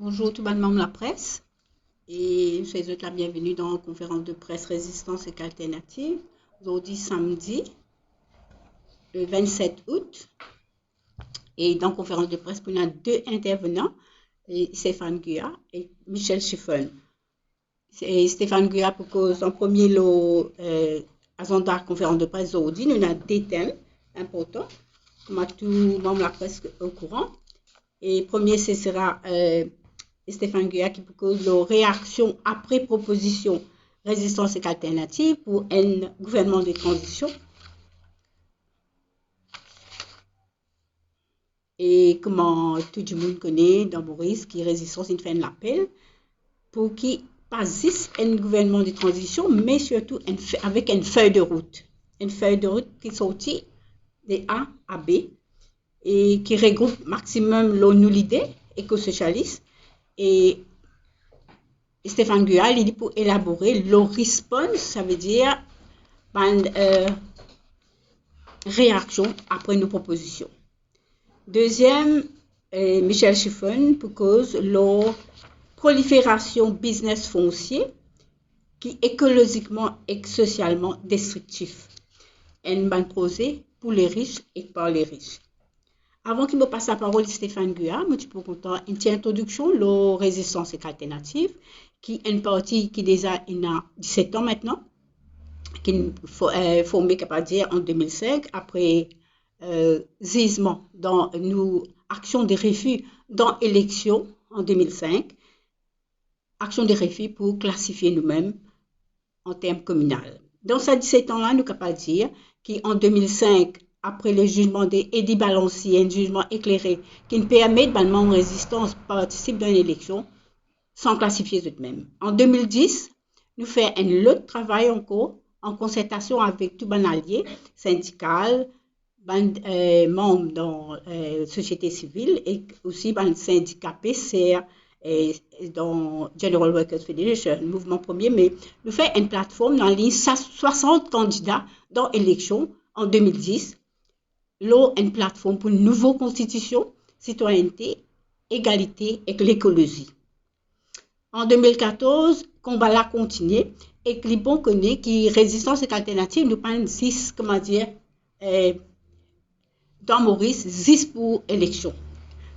Bonjour tout le monde de la presse et je souhaite la bienvenue dans la conférence de presse Résistance et Alternative. Aujourd'hui samedi, le 27 août. Et dans la conférence de presse, on a deux intervenants, Stéphane Guya et Michel Chiffon. Stéphane Guya propose en premier l'agenda conférence de presse aujourd'hui. Nous avons deux thèmes importants, comme tout le monde de la presse au courant. Et premier, ce sera Stéphane Guya qui propose la réaction après proposition résistance et alternative pour un gouvernement de transition. Et comment tout le monde connaît dans Maurice qui résistance il fait un appel pour qu'il passe un gouvernement de transition, mais surtout avec une feuille de route. Une feuille de route qui sortit de A à B et qui regroupe maximum l'idée éco-socialiste. Et Stéphane Guya, il dit pour élaborer le response, ça veut dire une réaction après nos propositions. Deuxième, Michel Chiffon propose la prolifération business foncier qui est écologiquement et socialement destructif. Un bon projet pour les riches et par les riches. Avant qu'il me passe la parole, Stéphane Guya, je suis content une petite introduction, la résistance et alternative, qui est une partie qui déjà a 17 ans maintenant, qui est formée, capable de dire, en 2005, après gisement dans nos actions de refus dans l'élection en 2005, action de refus pour classifier nous-mêmes en termes communaux. Dans ces 17 ans-là, nous sommes capables de dire qu'en 2005, après le jugement d'Edi Balancier, un jugement éclairé qui nous permet de membres de résistance participer dans l'élection sans classifier eux-mêmes. En 2010, nous faisons un autre travail encore en concertation avec tous les alliés syndicaux, membres dans la société civile et aussi dans le syndicat PCR et dans General Workers Federation, le mouvement premier, mais nous faisons une plateforme dans ligne 60 candidats dans l'élection en 2010. Une plateforme pour une nouvelle constitution, citoyenneté, égalité et l'écologie. En 2014, combat là continué et que les bons connaissent qui résistance et alternative nous parlent 6, comment dire, dans Maurice, 10 pour élection.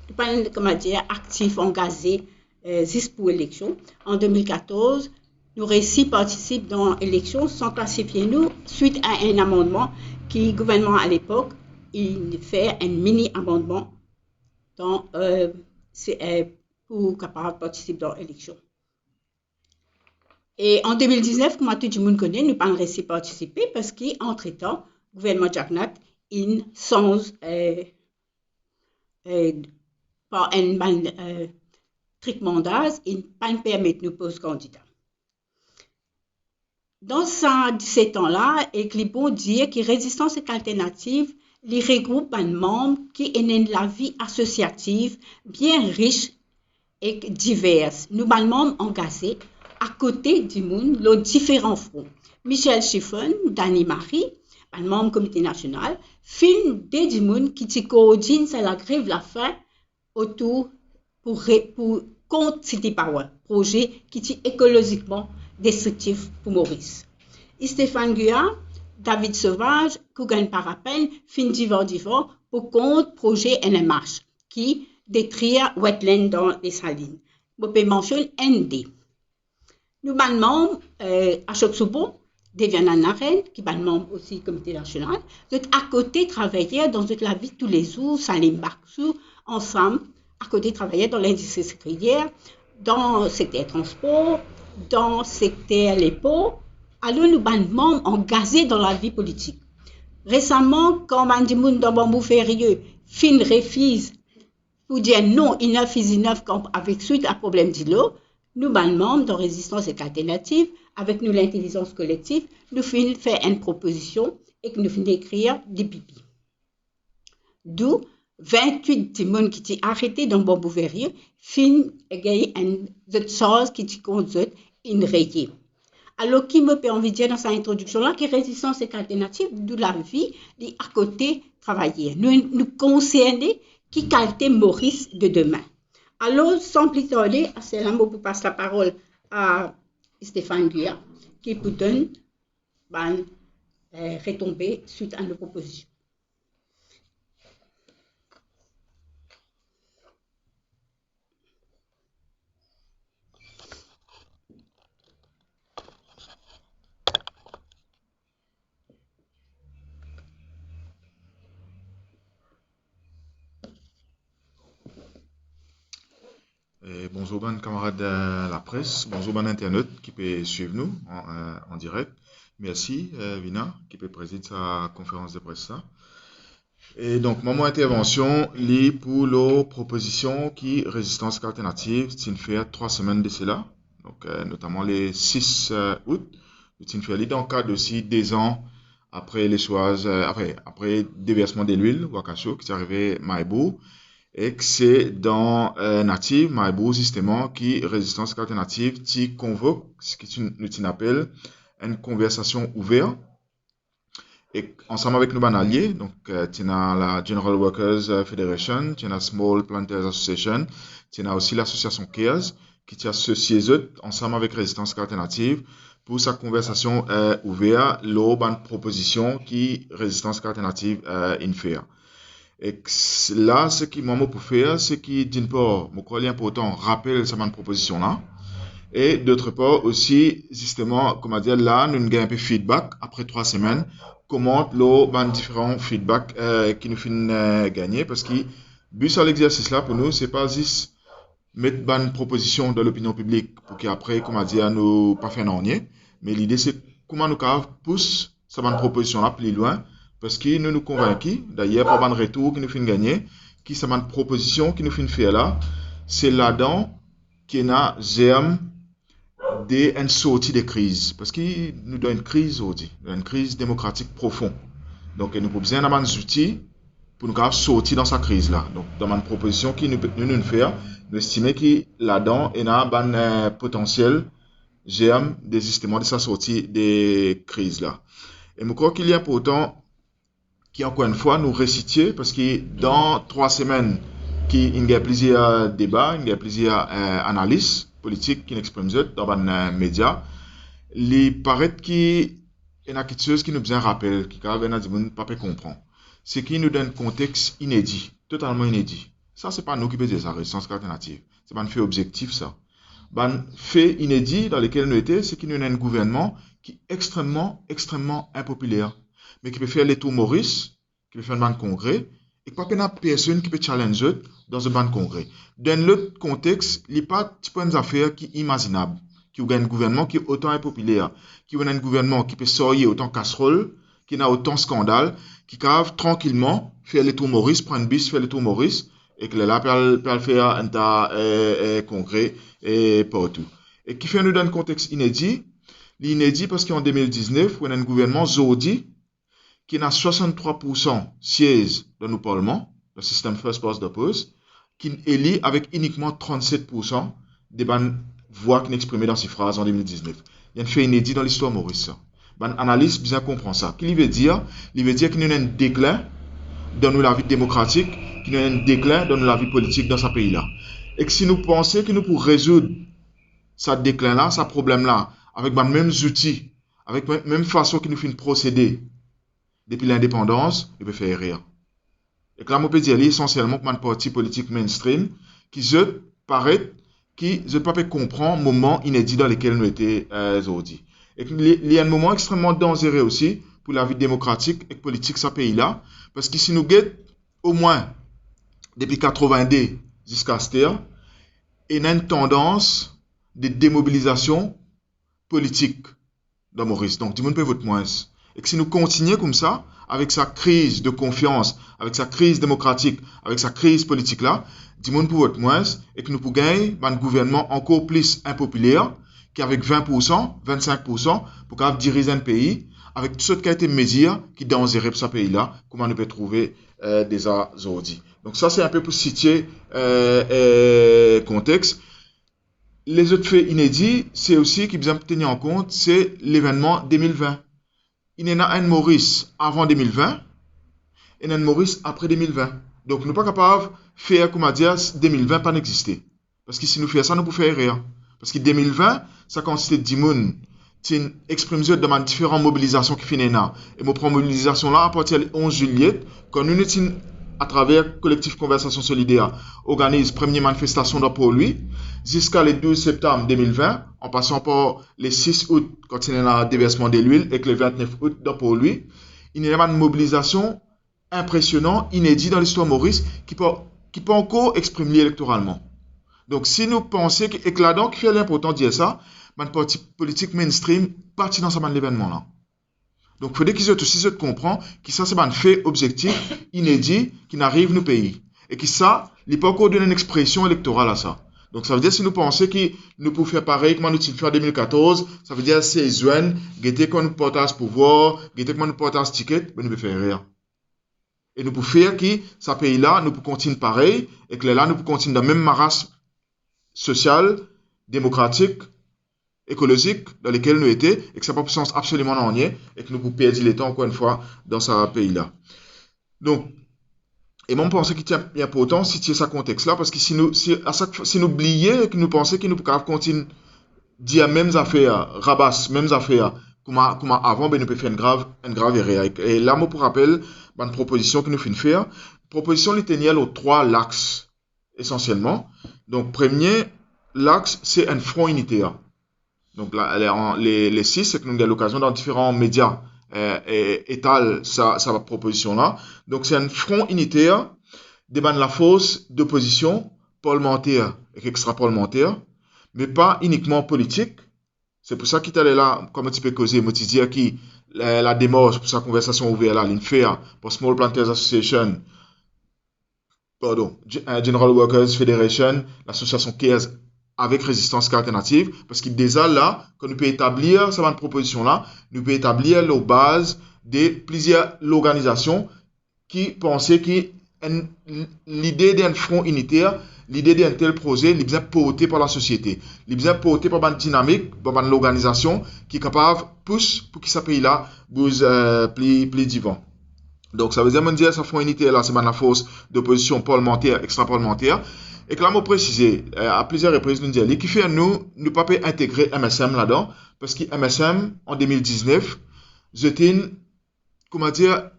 Nous parlons, comment dire, actifs, engagés, 10 pour élection. En 2014, nous réussi participer dans l'élection sans classifier nous suite à un amendement qui le gouvernement à l'époque il fait un mini-amendement pour capable participer dans l'élection. Et en 2019, comme tout le monde connaît, nous pas réussi à participer parce qu'entre-temps, le gouvernement Jagnat, il sans par un truc mandat, il ne pas permet de nous poser candidat. Dans ces 17 ans-là, et que les bons dire que résistance et alternative les regroupe un membre qui est dans la vie associative bien riche et diverse. Nous sommes membres engagés à côté du monde, les différents fronts. Michel Chiffon, Dani Marie, un membre du comité national, film des monde qui se coordine sur la grève la faim autour pour contre City Power, projet qui est écologiquement destructif pour Maurice. Et Stéphane Guya, David Sauvage, Kougan Parapen, fin divan pour contre projet NMH qui détruit wetland dans les salines. Je peux mentionner ND. Nous sommes membres à Choksobo, Deviana Naren, qui est membre aussi du comité national. Nous sommes à côté travailler dans la vie de tous les jours, Salim Baksou, ensemble, à côté travailler dans l'industrie sucrière, dans le secteur transport, dans le secteur LEPO. Alors, nous sommes membres engagés dans la vie politique. Récemment, quand Mandimoun dans Bambou Ferrieux fin refuse pour dire non, il n'a fait avec suite à problème d'îlot, nous sommes membres de résistance et alternative, avec nous l'intelligence collective, nous finissons faire une proposition et que nous finissons d'écrire des pipis. D'où 28 timons qui sont arrêtés dans Bambou Ferrieux, fin gagner une chose qui conduit une rayée. Alors, qui me peut envie de dire dans sa introduction-là que résistance et alternative, d'où la vie, dit à côté travailler. Nous concernons qui qualité Maurice de demain. Alors, sans plus tarder, c'est là où je passe la parole à Stéphane Guya, qui vous donne une retombée suite à nos propositions. Bonjour, ben, camarades de la presse, bonjour, ben, Internet qui peut suivre nous en direct. Merci, Vina, qui peut présider sa conférence de presse. Ça. Et donc, mon intervention lit pour la proposition qui résistance alternative, c'est une fait 3 semaines de cela, donc notamment les 6 août, c'est une fait dans le cadre aussi des ans après les choses, après déversement de l'huile, Wakasho, qui est arrivé Maïbou, et que c'est dans Native, Maïbou, justement, qui résistance alternative, qui convoque ce qu'on appelle une conversation ouverte. Et ensemble avec nos alliés, donc tu as la General Workers Federation, tu as la Small Planters Association, tu as aussi l'association CARES, qui tient associé ensemble avec Résistance Alternative pour sa conversation ouverte, l'autre proposition qui Résistance Alternative fait. Et là, ce qui m'a pour faire, c'est qui, d'une part, je crois important, rappelle cette proposition-là, et d'autre part aussi, justement, comment dire, là, nous avons un peu de feedback après 3 semaines, comment les différents feedbacks qui nous font gagner, parce que le but de l'exercice là, pour nous, c'est pas juste mettre une proposition dans l'opinion publique pour qu'après, comment dire, nous pas faire non, mais l'idée c'est comment nous pousser cette proposition là plus loin, parce que nous nous convaincus, d'ailleurs, par un retour qui nous fait gagner, qui cette proposition qui nous fait faire là, c'est là-dedans qu'il y a germe d'une sortie de crise. Parce qu'il nous donne une crise aujourd'hui, une crise démocratique profonde. Donc, nous avons besoin d'un outils pour nous sortir dans cette crise-là. Donc, dans ma proposition qui nous fait, nous estimons que là-dedans, il y a un potentiel germe des justement de sa sortie des crises-là. Et je crois qu'il est important qu'encore une fois, nous récitions, parce que dans 3 semaines, il y a plusieurs débats, il y a plusieurs analyses politiques qui expriment dans les médias. Il paraît qu'il y a quelque chose qui nous besoin rappel, qui quand même ne pas comprendre. C'est qu'il nous donne un contexte inédit, totalement inédit. Ça, c'est pas nous qui faisons ça, résistance alternative. C'est pas un fait objectif, ça. Un fait inédit dans lequel nous étions, c'est qu'il y a un gouvernement qui est extrêmement, extrêmement impopulaire, mais qui peut faire les tours Maurice, qui peut faire un congrès, et pas qu'il y a personne qui peut challenger dans un congrès. Dans l'autre contexte, il n'y a pas de affaires qui sont imaginables. Qui a un gouvernement qui est autant impopulaire, qui a un gouvernement qui peut sortir autant casserole, qui a autant scandale, qui peut tranquillement faire les tours Maurice, prendre un bus, faire les tours Maurice, et que là, peut faire un congrès et partout. Et qui fait nous dans un contexte inédit. L'inédit parce qu'en 2019, on a un gouvernement Zodi qui a 63% sièges dans nos parlements, le système First Past the Post, qui élit avec uniquement 37% des voix qui exprimées dans ces phrases en 2019. Il y a un fait inédit dans l'histoire Maurice. Une analyse bien comprend ça. Qu'est-ce qu'il veut dire? Il veut dire qu'il y a un déclin dans la vie démocratique, qu'il y a un déclin dans la vie politique dans ce pays-là. Et que si nous pensons que nous pouvons résoudre ce déclin-là, ce problème-là, avec les mêmes outils, avec la même façon que nous faisons procéder depuis l'indépendance, il peut faire rire. Et que là, on peut dire essentiellement que un parti politique mainstream qui se paraît, qui ne peut pas comprendre le moment inédit dans lequel nous étions aujourd'hui. Et qu'il y a un moment extrêmement dangereux aussi pour la vie démocratique et politique de ce pays-là, parce que si nous guettons au moins depuis 90 jusqu'à cette heure, il y a une tendance de démobilisation politique dans Maurice. Donc, tout le monde peut voter moins. Et que si nous continuons comme ça, avec sa crise de confiance, avec sa crise démocratique, avec sa crise politique-là, tout le monde peut voter moins et que nous pouvons gagner un gouvernement encore plus impopulaire qu'avec 20%, 25% pour diriger un pays avec toutes sortes de mesures qui dangereux pour ce pays-là, comment on peut trouver des aujourd'hui. Donc ça, c'est un peu pour situer contexte. Les autres faits inédits, c'est aussi qui besoin de tenir en compte, c'est l'événement 2020. Il y en a un Maurice avant 2020 et un Maurice après 2020. Donc, nous ne sommes pas capables de faire, comment dire, 2020 pas n'exister. Parce que si nous faisons ça, nous pouvons faire rien. Parce que 2020, ça consiste de 10 personnes qui expriment de différentes mobilisations qui finissent là. Et nous prenons mobilisation là à partir du 11 juillet, quand nous, à travers le collectif Conversation Solidaire, organise première manifestation pour lui, jusqu'à le 12 septembre 2020, en passant par le 6 août, quand il y a le déversement de l'huile, et que le 29 août pour lui. Il y a une mobilisation impressionnante, inédite dans l'histoire Maurice, qui peut encore exprimer électoralement. Donc, si nous pensons que là-dedans, qui fait l'important de dire ça, le parti politique mainstream partit dans ce événement-là. Donc, il faudrait qu'ils aussi comprennent que ça, c'est un fait objectif, inédit, qui n'arrive dans le pays. Et que ça, il peut encore donner une expression électorale à ça. Donc, ça veut dire si nous pensons que nous pouvons faire pareil comme nous avons fait en 2014, ça veut dire c'est juin, guetter qu'on nous partage pouvoir, guetter qu'on nous partage ticket, mais nous ne pouvons faire rien. Et nous pouvons faire que ce pays-là, nous pouvons continuer pareil, et que là, nous pouvons continuer dans la même maras sociale, démocratique, écologique dans lesquels nous étions, et que ça n'a pas de sens absolument en rien, et que nous pouvons perdre le temps encore une fois dans ce pays-là. Donc, et moi, je pense qu'il est important si tu as ce contexte-là, parce que si nous oublions et que nous pensons que nous pouvons continuer à dire mêmes affaires, rabasses, mêmes affaires, comme avant, ben, nous pouvons faire une grave erreur. Et là, moi, pour rappel, une proposition que nous faisons faire, proposition litténielle aux 3 axes, essentiellement. Donc, premier, l'axe, c'est un front unitaire. Donc, là, les 6, c'est que nous avons l'occasion dans différents médias étaler sa proposition-là. Donc, c'est un front unitaire de la force d'opposition parlementaire et extra-parlementaire, mais pas uniquement politique. C'est pour ça qu'il est là, comme tu peux causer, moi, tu dis que la démarche pour sa conversation ouverte là, l'INFEA, pour Small Planters Association, General Workers Federation, l'association CARES avec résistance alternative, parce que déjà là, quand nous pouvons établir cette proposition-là, nous pouvons établir la base de plusieurs organisations qui pensaient que l'idée d'un front unitaire, l'idée d'un tel projet, il est bien porté par la société, il est bien porté par une dynamique, par une organisation qui est capable de pousser pour que ce pays-là bouge plus divant. Donc, ça veut dire que ce front unitaire là, c'est la force d'opposition parlementaire, extra-parlementaire. Et que là, je préciser à plusieurs reprises, nous disons qui fait nous ne pas intégrer MSM là-dedans, parce que MSM, en 2019, c'était comment dire,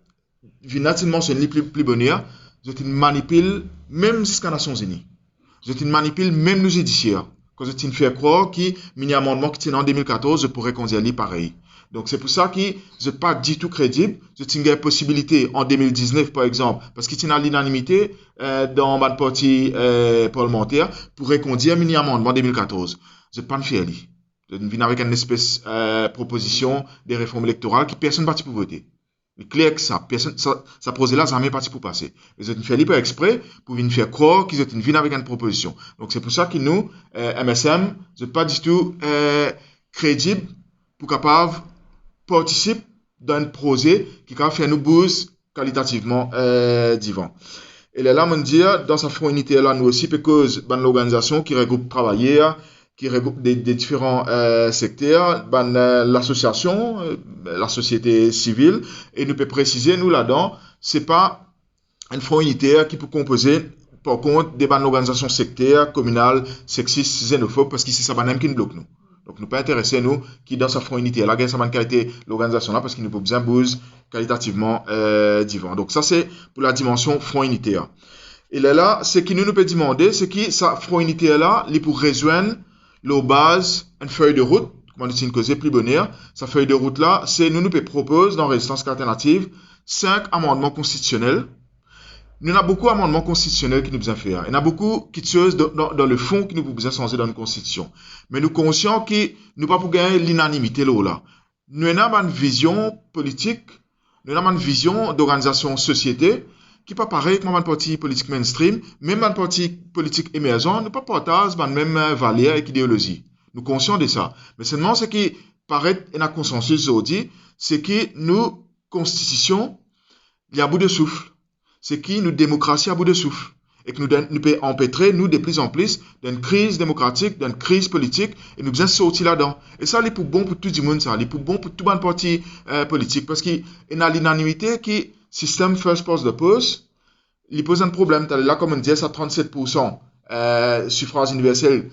vinativement, c'est une plus bonheur, c'était une manipule, même jusqu'à Nations Unies. C'était une manipule, même nos judiciaires. Quand c'était une fait croire qu'il y a un amendement qui était en 2014, je pourrais conduire pareil. Donc, c'est pour ça que je n'ai pas du tout crédible. Je tiens une possibilité en 2019, par exemple, parce qu'il y a l'unanimité dans le parti parlementaire pour reconduire un amendement en 2014. Je n'ai pas de fier. Je viens avec une espèce de proposition de réforme électorale qui personne ne va pour voter. C'est clair que ça projet là, jamais parti pour passer. Mais je ne fais pas exprès pour venir faire croire qu'ils viennent avec une proposition. Donc, c'est pour ça que nous, MSM, je n'ai pas du tout crédible pour capable participe d'un projet qui va faire nous bouger qualitativement divant. Et là, on dit, dans sa front unitaire là, nous aussi, parce que l'organisation qui regroupe travailleurs, qui regroupe des différents secteurs, l'association, la société civile, et nous peut préciser, nous là-dedans, c'est pas un front unitaire qui peut composer, par contre, des organisations sectaires, communales, sexistes, xénophobes, parce que c'est ça même qui nous bloque nous. Donc, nous pas intéressés, nous, qui dans sa front unitaire, là, ça manque qualité l'organisation là, parce qu'il nous peut bien bouger qualitativement divant. Donc, ça, c'est pour la dimension front unitaire. Et là, ce qui nous peut demander, c'est que sa front unitaire là, il pour rejoindre la base, une feuille de route, comme on dit une cause plus bonheur. Sa feuille de route là, c'est nous peut proposer dans Résistance alternative 5 amendements constitutionnels. Nous avons beaucoup d'amendements constitutionnels qui nous besoin faire. Il y en a beaucoup qui choses dans le fond qui nous besoin changer dans la Constitution. Mais nous sommes conscients que nous ne pouvons pas gagner l'unanimité là. Nous avons une vision politique, nous avons une vision d'organisation société qui n'est pas pareil comme un parti politique mainstream, même un parti politique émergent, nous pas partager la même valeur et idéologie. Nous sommes conscients de ça. Mais seulement ce qui paraît un consensus aujourd'hui, c'est que nous, Constitution, il y a bout de souffle. C'est qui nous démocratie à bout de souffle et que nous pouvons empêtrer nous de plus en plus d'une crise démocratique, d'une crise politique et nous besoin sortir là-dedans. Et ça, c'est pour bon pour tout le monde, ça, c'est pour bon pour tout le parti politique parce qu'il y a l'unanimité qui système first past the post, il pose un problème. Là, comme on dit, ça 37% suffrage universel,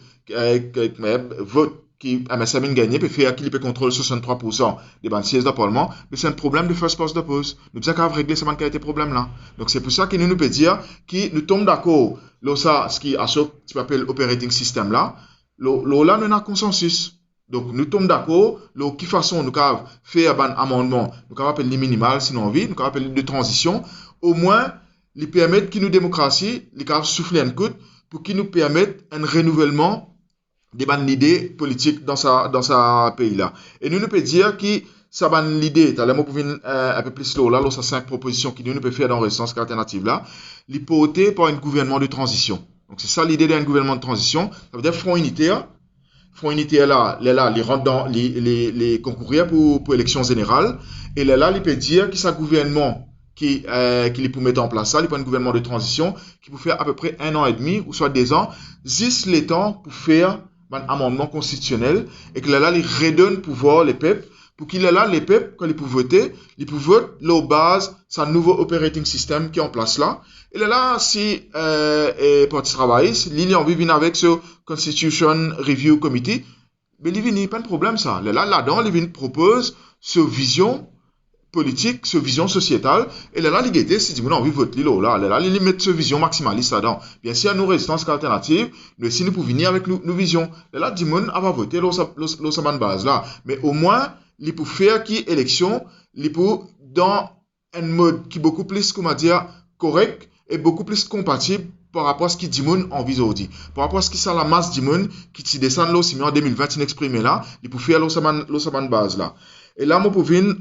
vote qui MSM gagné, peut faire qu'il peut contrôler 63% des bandes sièges de parlement, mais c'est un problème de first past the post. Nous devons régler ce qualité problème là. Donc c'est pour ça que nous peut dire que nous tombons d'accord, là ça, ce qui appelle operating system là, là nous avons consensus. Donc nous tombons d'accord, de quelle façon nous avons fait un amendement, nous avons appelé les minimales si nous avons envie, nous avons appelé de transition, au moins, les permettre que nous démocratie, les avons souffler un coup pour qu'ils nous permettent un renouvellement des bonnes idées politiques dans sa pays là. Et nous peut dire que ça bonne idée, t'as l'air pour un peu plus là, ça 5 propositions qui nous peut faire dans résistance alternative là, les porter par un gouvernement de transition. Donc c'est ça l'idée d'un gouvernement de transition, ça veut dire front unitaire là, les rentre dans les concourir pour élections générales et là il peut dire que c'est un gouvernement qui peut mettre en place ça, il peut un gouvernement de transition qui peut faire à peu près 1 an et demi ou soit 2 ans, juste les temps pour faire un amendement constitutionnel et que là, il redonne pouvoir les peuples pour qu'il est là, les peuples, quand ils peuvent voter, là, base, c'est un nouveau operating system qui est en place là. Et là, si Parti travailliste, il a envie de venir avec ce Constitution Review Committee, mais il n'y a pas de problème ça. Là-dedans, il propose ce vision politique, ce vision sociétale, et là, l'égalité, si on a envie de voter là, il met ce vision maximaliste là-dedans. Bien sûr, nous, résistance alternative, mais si nous pouvons venir avec nos visions, là, Dimon va voter sa base là. Mais au moins, il peut faire qui élection, il peut dans un mode qui est beaucoup plus, comment dire, correct et beaucoup plus compatible par rapport à ce que Dimon envie aujourd'hui. Par rapport à ce qui est la masse Dimon qui descend là, si en 2020, il exprimé là, il peut faire sa base là. Et là, nous pouvons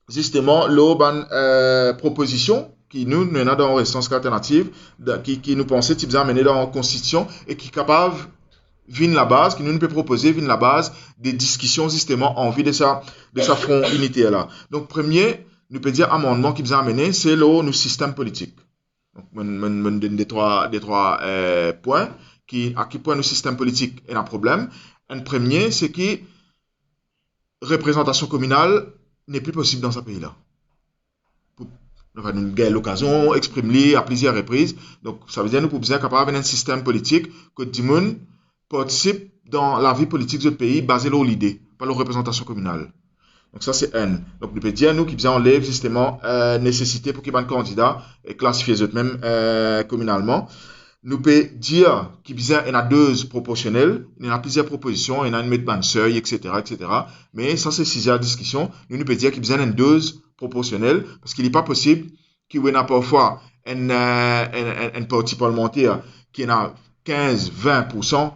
justement l'autre proposition qui nous a dans résistance alternative qui nous pensait type amener dans la constitution et qui est capable vient la base qui nous peut proposer vient la base des discussions justement en vue de sa front unitaire là. Donc premier nous peut dire amendement qui nous a amené c'est le système politique. Donc des trois points à quel point le système politique est un problème. Un premier c'est que représentation communale n'est plus possible dans ce pays-là. Nous avons eu l'occasion d'exprimer à plusieurs reprises. Donc, ça veut dire que nous pouvons être capables d'un système politique que tout le monde participe dans la vie politique de ce pays basé sur l'idée, pas la représentation communale. Donc, ça, c'est un. Donc, nous pouvons dire, nous, qui enlève justement nécessité pour qu'il y ait un candidat et classifier eux-mêmes communalement. Nous pouvons dire qu'il y a 2 proportionnels, il y a plusieurs propositions, il y a une mettre de seuil, etc., etc. Mais ça, c'est 6 discussion. Nous pouvons dire qu'il y a 2 proportionnels parce qu'il n'est pas possible qu'il y ait parfois un parti parlementaire qui a 15-20%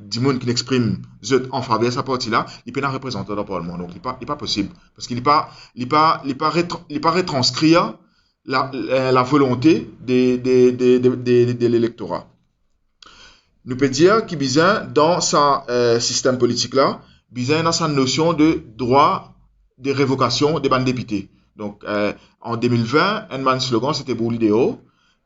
du monde qui l'exprime en faveur de sa partie-là, il peut pas représenter dans le Parlement. Donc, il n'est pas possible parce qu'il n'est pas retranscrire la volonté de l'électorat. Nous peut dire qu'il y a dans ce système politique-là, il y a sa notion de droit de révocation des bandes députés. Donc, en 2020, un slogan, c'était pour l'idéo.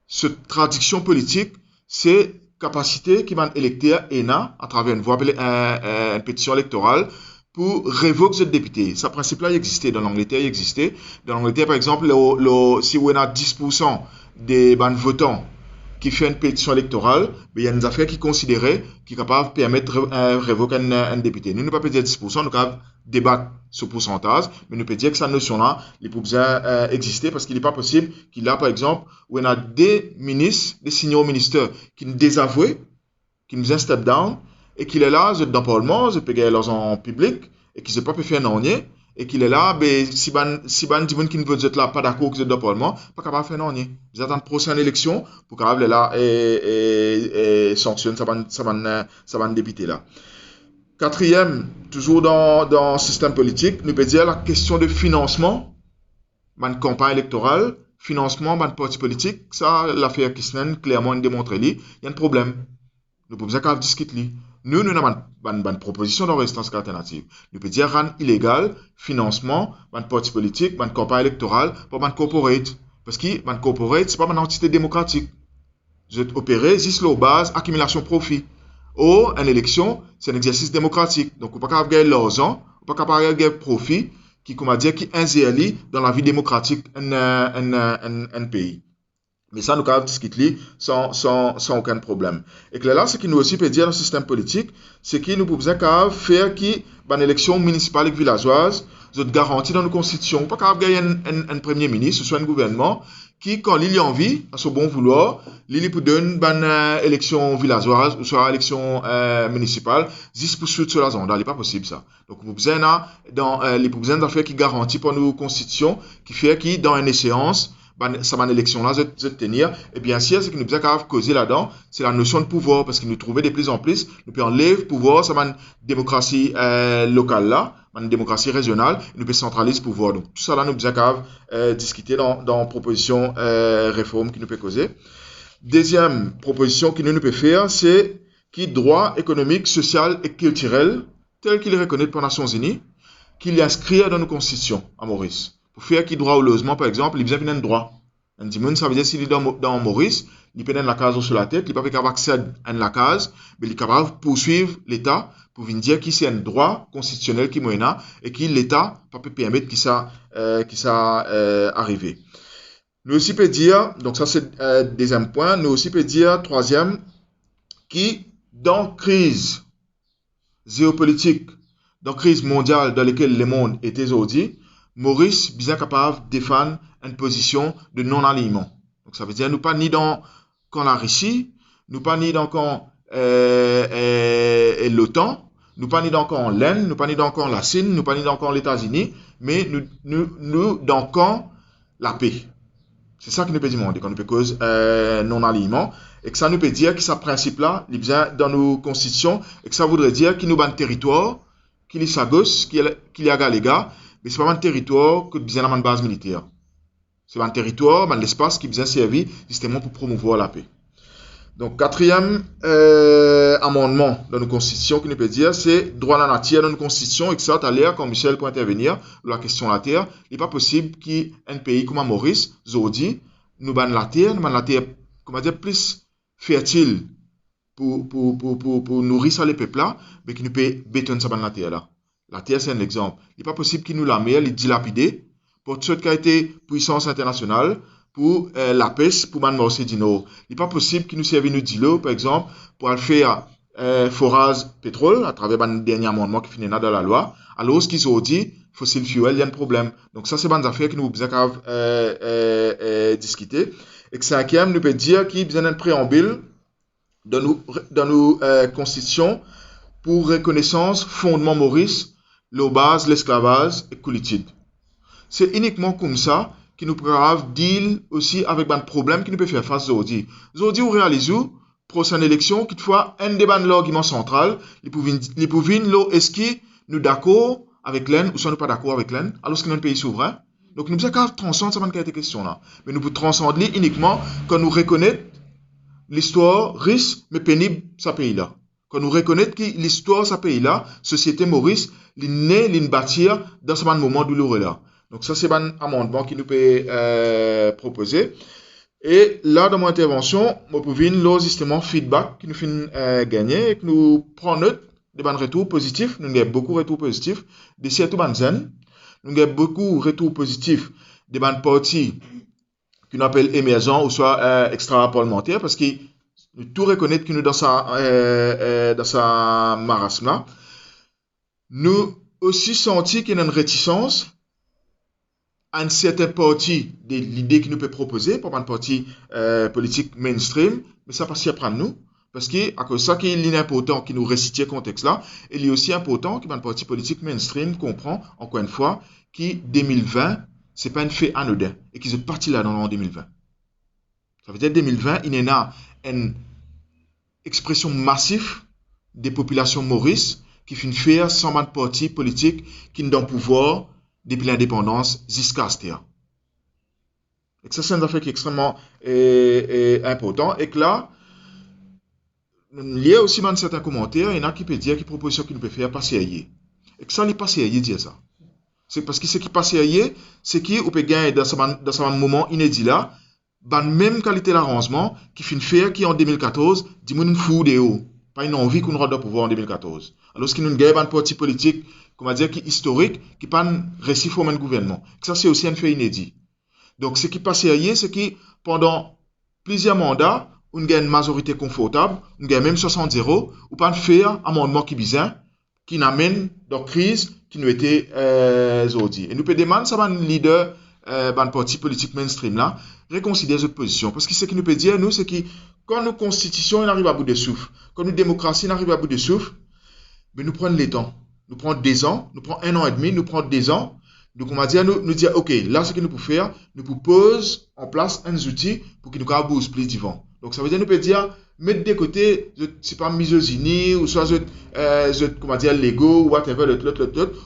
Cette traduction politique, c'est capacité qui va électeur ENA à travers une voie appelée une pétition électorale pour révoquer ce député. Ce principe-là existait dans l'Angleterre, il existait. Dans l'Angleterre, par exemple, si on a 10% des votants qui fait une pétition électorale, il y a une affaire qui considérait qui est capable de permettre de révoquer un député. Nous ne pouvons pas dire 10%, nous pouvons débattre ce pourcentage, mais nous pouvons dire que cette notion-là, il peut exister parce qu'il n'est pas possible qu'il a, par exemple, où on a des ministres, des senior ministres qui nous désavouent, qui nous step down, et qu'il est là, je dans le Parlement, je peux gagner l'argent en public, et qu'il ne peut pas faire un ornier, et qu'il est là, ben, si dit qui ne veut être là, pas d'accord que vous êtes dans le Parlement, pas capable de faire un ornier. Vous attendez la prochaine élection, pour capable être là, et sanctionne, ça va député là. Quatrième, toujours dans le système politique, nous peut dire la question de financement, une campagne électorale, financement, d'un parti politique, ça, l'affaire Kisnen, clairement démontré, il y a un problème. Nous pouvons pas discuter. Nous avons une proposition de résistance alternative. Nous pouvons dire rendre illégal financement d'un parti politique, d'une campagne électorale, pour un corporate. Parce que un corporate, ce n'est pas une entité démocratique. Vous êtes opéré juste sur la base accumulation profit. Ou une élection, c'est un exercice démocratique. Donc, on ne peut pas gagner l'argent, on ne peut pas gagner profit qui, comment dire, qui insère dans la vie démocratique d'un pays. Mais ça, nous pouvons discuter sans aucun problème. Et que là, ce qui nous aussi peut dire dans le système politique, c'est que nous pouvons faire qui, dans l'élection municipale et villageoise, nous garantit dans nos constitutions, pas qu'à gagner un premier ministre, soit un gouvernement, qui, quand il y a envie, à son bon vouloir, il peut donner une élection villageoise, ou soit élection municipale, 10% sur la zone. Il n'est pas possible, ça. Donc, nous avons les affaires qui garantissent pour nos constitutions, qui fait que, dans une échéance, ça va élection là je tenir et bien sûr ce qui nous a causé là-dedans c'est la notion de pouvoir parce que nous trouvons de plus en plus nous pouvons enlever pouvoir ça va une démocratie locale là une démocratie régionale nous pouvons centraliser pouvoir donc tout ça là nous a discuter dans proposition réforme qui nous peut causer. Deuxième proposition qui nous peut faire c'est qui droit économique social et culturel tel qu'il est reconnu par les Nations Unies qu'il y inscrit dans nos constitutions à Maurice. Pour faire qui droit au logement, par exemple, il a besoin d'un droit. Un dimanche, ça veut dire s'il est dans Maurice, il peut avoir la case sur la tête, il peut pas avoir accès à la case, mais il est capable de poursuivre l'État pour venir dire qu'il c'est un droit constitutionnel qui est et que l'État peut permettre qu'il ça arrive. Nous aussi peut dire, donc ça c'est deuxième point, nous aussi peut dire troisième, qui dans crise géopolitique, dans crise mondiale dans laquelle le monde est aujourd'hui, Maurice bien capable de défendre une position de non-alignement. Donc ça veut dire nous pas ni dans quand la Russie, nous pas ni dans quand l'OTAN, nous pas ni dans quand l'Inde, nous pas ni dans quand la Chine, nous pas ni dans quand les États-Unis, mais nous dans quand la paix. C'est ça qui nous peut demander quand nous peut cause non-alignement et que ça nous peut dire que ce principe-là, il vient dans nos constitutions et que ça voudrait dire qu'il nous bat un territoire, qu'il est sa gauche, qu'il y a Galéga. Mais ce n'est pas un territoire que besoin d'une base militaire. C'est un territoire, un espace qui besoin servir justement pour promouvoir la paix. Donc, quatrième amendement dans nos constitutions qui nous peut dire, c'est droit à la nature dans nos constitutions et que ça, à l'air, quand Michel peut intervenir, la question de la terre, il n'est pas possible qu'un pays comme Maurice, aujourd'hui, nous banne la terre, comment dire, plus fertile pour nourrir les peuples là, mais qui nous peut bétonner ça la terre là. La terre, c'est un exemple. Il n'est pas possible qu'il nous la mette, il dilapide pour tout ce qui a été puissance internationale, pour la pêche, pour Marseille du Nord. Il n'est pas possible qu'il nous serve nous d'îlot, par exemple, pour aller faire forage pétrole, à travers un dernier amendement qui finit dans la loi, alors ce qu'ils ont dit, fossil fuel, il y a un problème. Donc ça, c'est une affaire que nous devons discuter. Et que cinquième, nous peut dire qu'il y a besoin d'un préambule dans nos constitutions pour reconnaissance, fondement Maurice, la base, l'esclavage et coulitude. C'est uniquement comme ça que nous pouvons deal aussi avec un problème qui nous peut faire face aujourd'hui. Aujourd'hui, on réalise prochaine élection, qu'il faut un débat de l'argument central, il peut venir est-ce que nous d'accord avec l'Inde ou soit nous pas d'accord avec l'Inde, alors que nous sommes un pays souverain. Donc nous pouvons transcender cette question-là. Mais nous pouvons transcender uniquement quand nous reconnaissons l'histoire riche mais pénible de ce pays-là. Quand nous reconnaissons que l'histoire de ce pays-là, société Maurice, il naît, il bâtir dans ce moment douloureux-là. Donc ça, c'est un amendement qui nous peut proposer. Et là, dans mon intervention, je peux venir justement feedback qui nous fait gagner et que nous prenons note des bons retours positifs. Nous avons beaucoup de retours positifs de surtout bons jeunes. Nous avons beaucoup de retours positifs des bons partis qu'on appelle émergents ou soit extra-parlementaires parce que nous tout reconnaître que nous dans sa marasme là. Nous aussi senti qu'il y a une réticence à une certaine partie de l'idée qu'il nous peut proposer pour une partie politique mainstream, mais ça passe après nous. Parce que, à cause de ça, il est important qu'il nous récite ce contexte-là, et il est aussi important qu'une partie politique mainstream comprend, encore une fois, que 2020, c'est pas un fait anodin, et qu'ils sont partis là dans l'an 2020. Ça veut dire 2020, il y a une expression massive des populations maurice qui fait faire sans de partis politiques qui n'ont pas pouvoir depuis l'indépendance jusqu'à ce temps. Et ça, c'est une affaire qui est extrêmement important. Et que là, il y a aussi dans certains commentaires, il y en a qui peuvent dire, qui proposition qui nous peut faire passer ailleurs. Et que ça, les passer ailleurs, dire ça. C'est parce que ce qui passe ailleurs, c'est qu'on peut gagner dans ce moment inédit là, la même qualité d'arrangement qui fait faire qui en 2014, dit une fou de haut. Pas une envie qu'on aura de pouvoir en 2014. Alors, ce qui nous gagne un parti politique, comment dire, qui est historique, qui pas un récit former un gouvernement. Ça, c'est aussi un fait inédit. Donc, ce qui passe hier, c'est que pendant plusieurs mandats, on gagne une majorité confortable, on gagne même 60-0, ou pas faire amendement qui bizarre, qui n'amène dans crise qui nous était aujourd'hui. Et nous peut demander ça, un leader, un parti politique mainstream là, réconsidérer cette position. Parce que ce qui nous peut dire, nous, c'est que quand nos constitutions arrivent à bout de souffle, quand nos démocraties arrivent à bout de souffle, mais nous prenons les temps. Nous prenons 2 ans, nous prenons 1 an et demi, nous prenons 2 ans. Donc, on va dire, nous dire, OK, là, ce que nous pouvons faire, nous pouvons poser en place un outil pour que nous puissions bouger plus devant. Donc, ça veut dire, nous pouvons dire, mettre de côté, c'est pas misogynie, ou soit, comment dire, l'ego, ou whatever,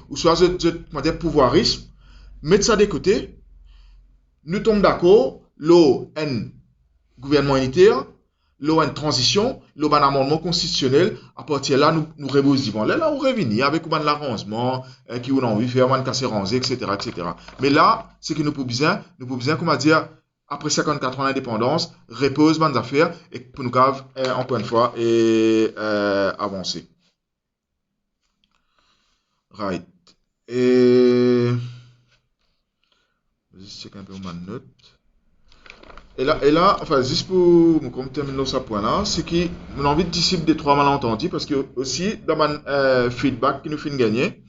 ou soit, comment dire, pouvoirisme. Mettre ça de côté. Nous tombons d'accord, l'eau, un gouvernement unitaire, l'eau, une transition, l'eau, un amendement constitutionnel, à partir de là, nous rebosons. Là, on revient avec l'arrangement, qui on a envie de faire, on casser ranger, etc., etc. Mais là, ce que nous pouvons bien, comment dire, après 54 ans d'indépendance, repose les affaires, et pour nous, encore une fois, avancer. Right. Et, je check un peu ma note. Et là, enfin, juste pour terminer ce point-là, c'est qu'on a envie de dissiper des 3 malentendus, parce que aussi, dans mon feedback qui nous fait gagner,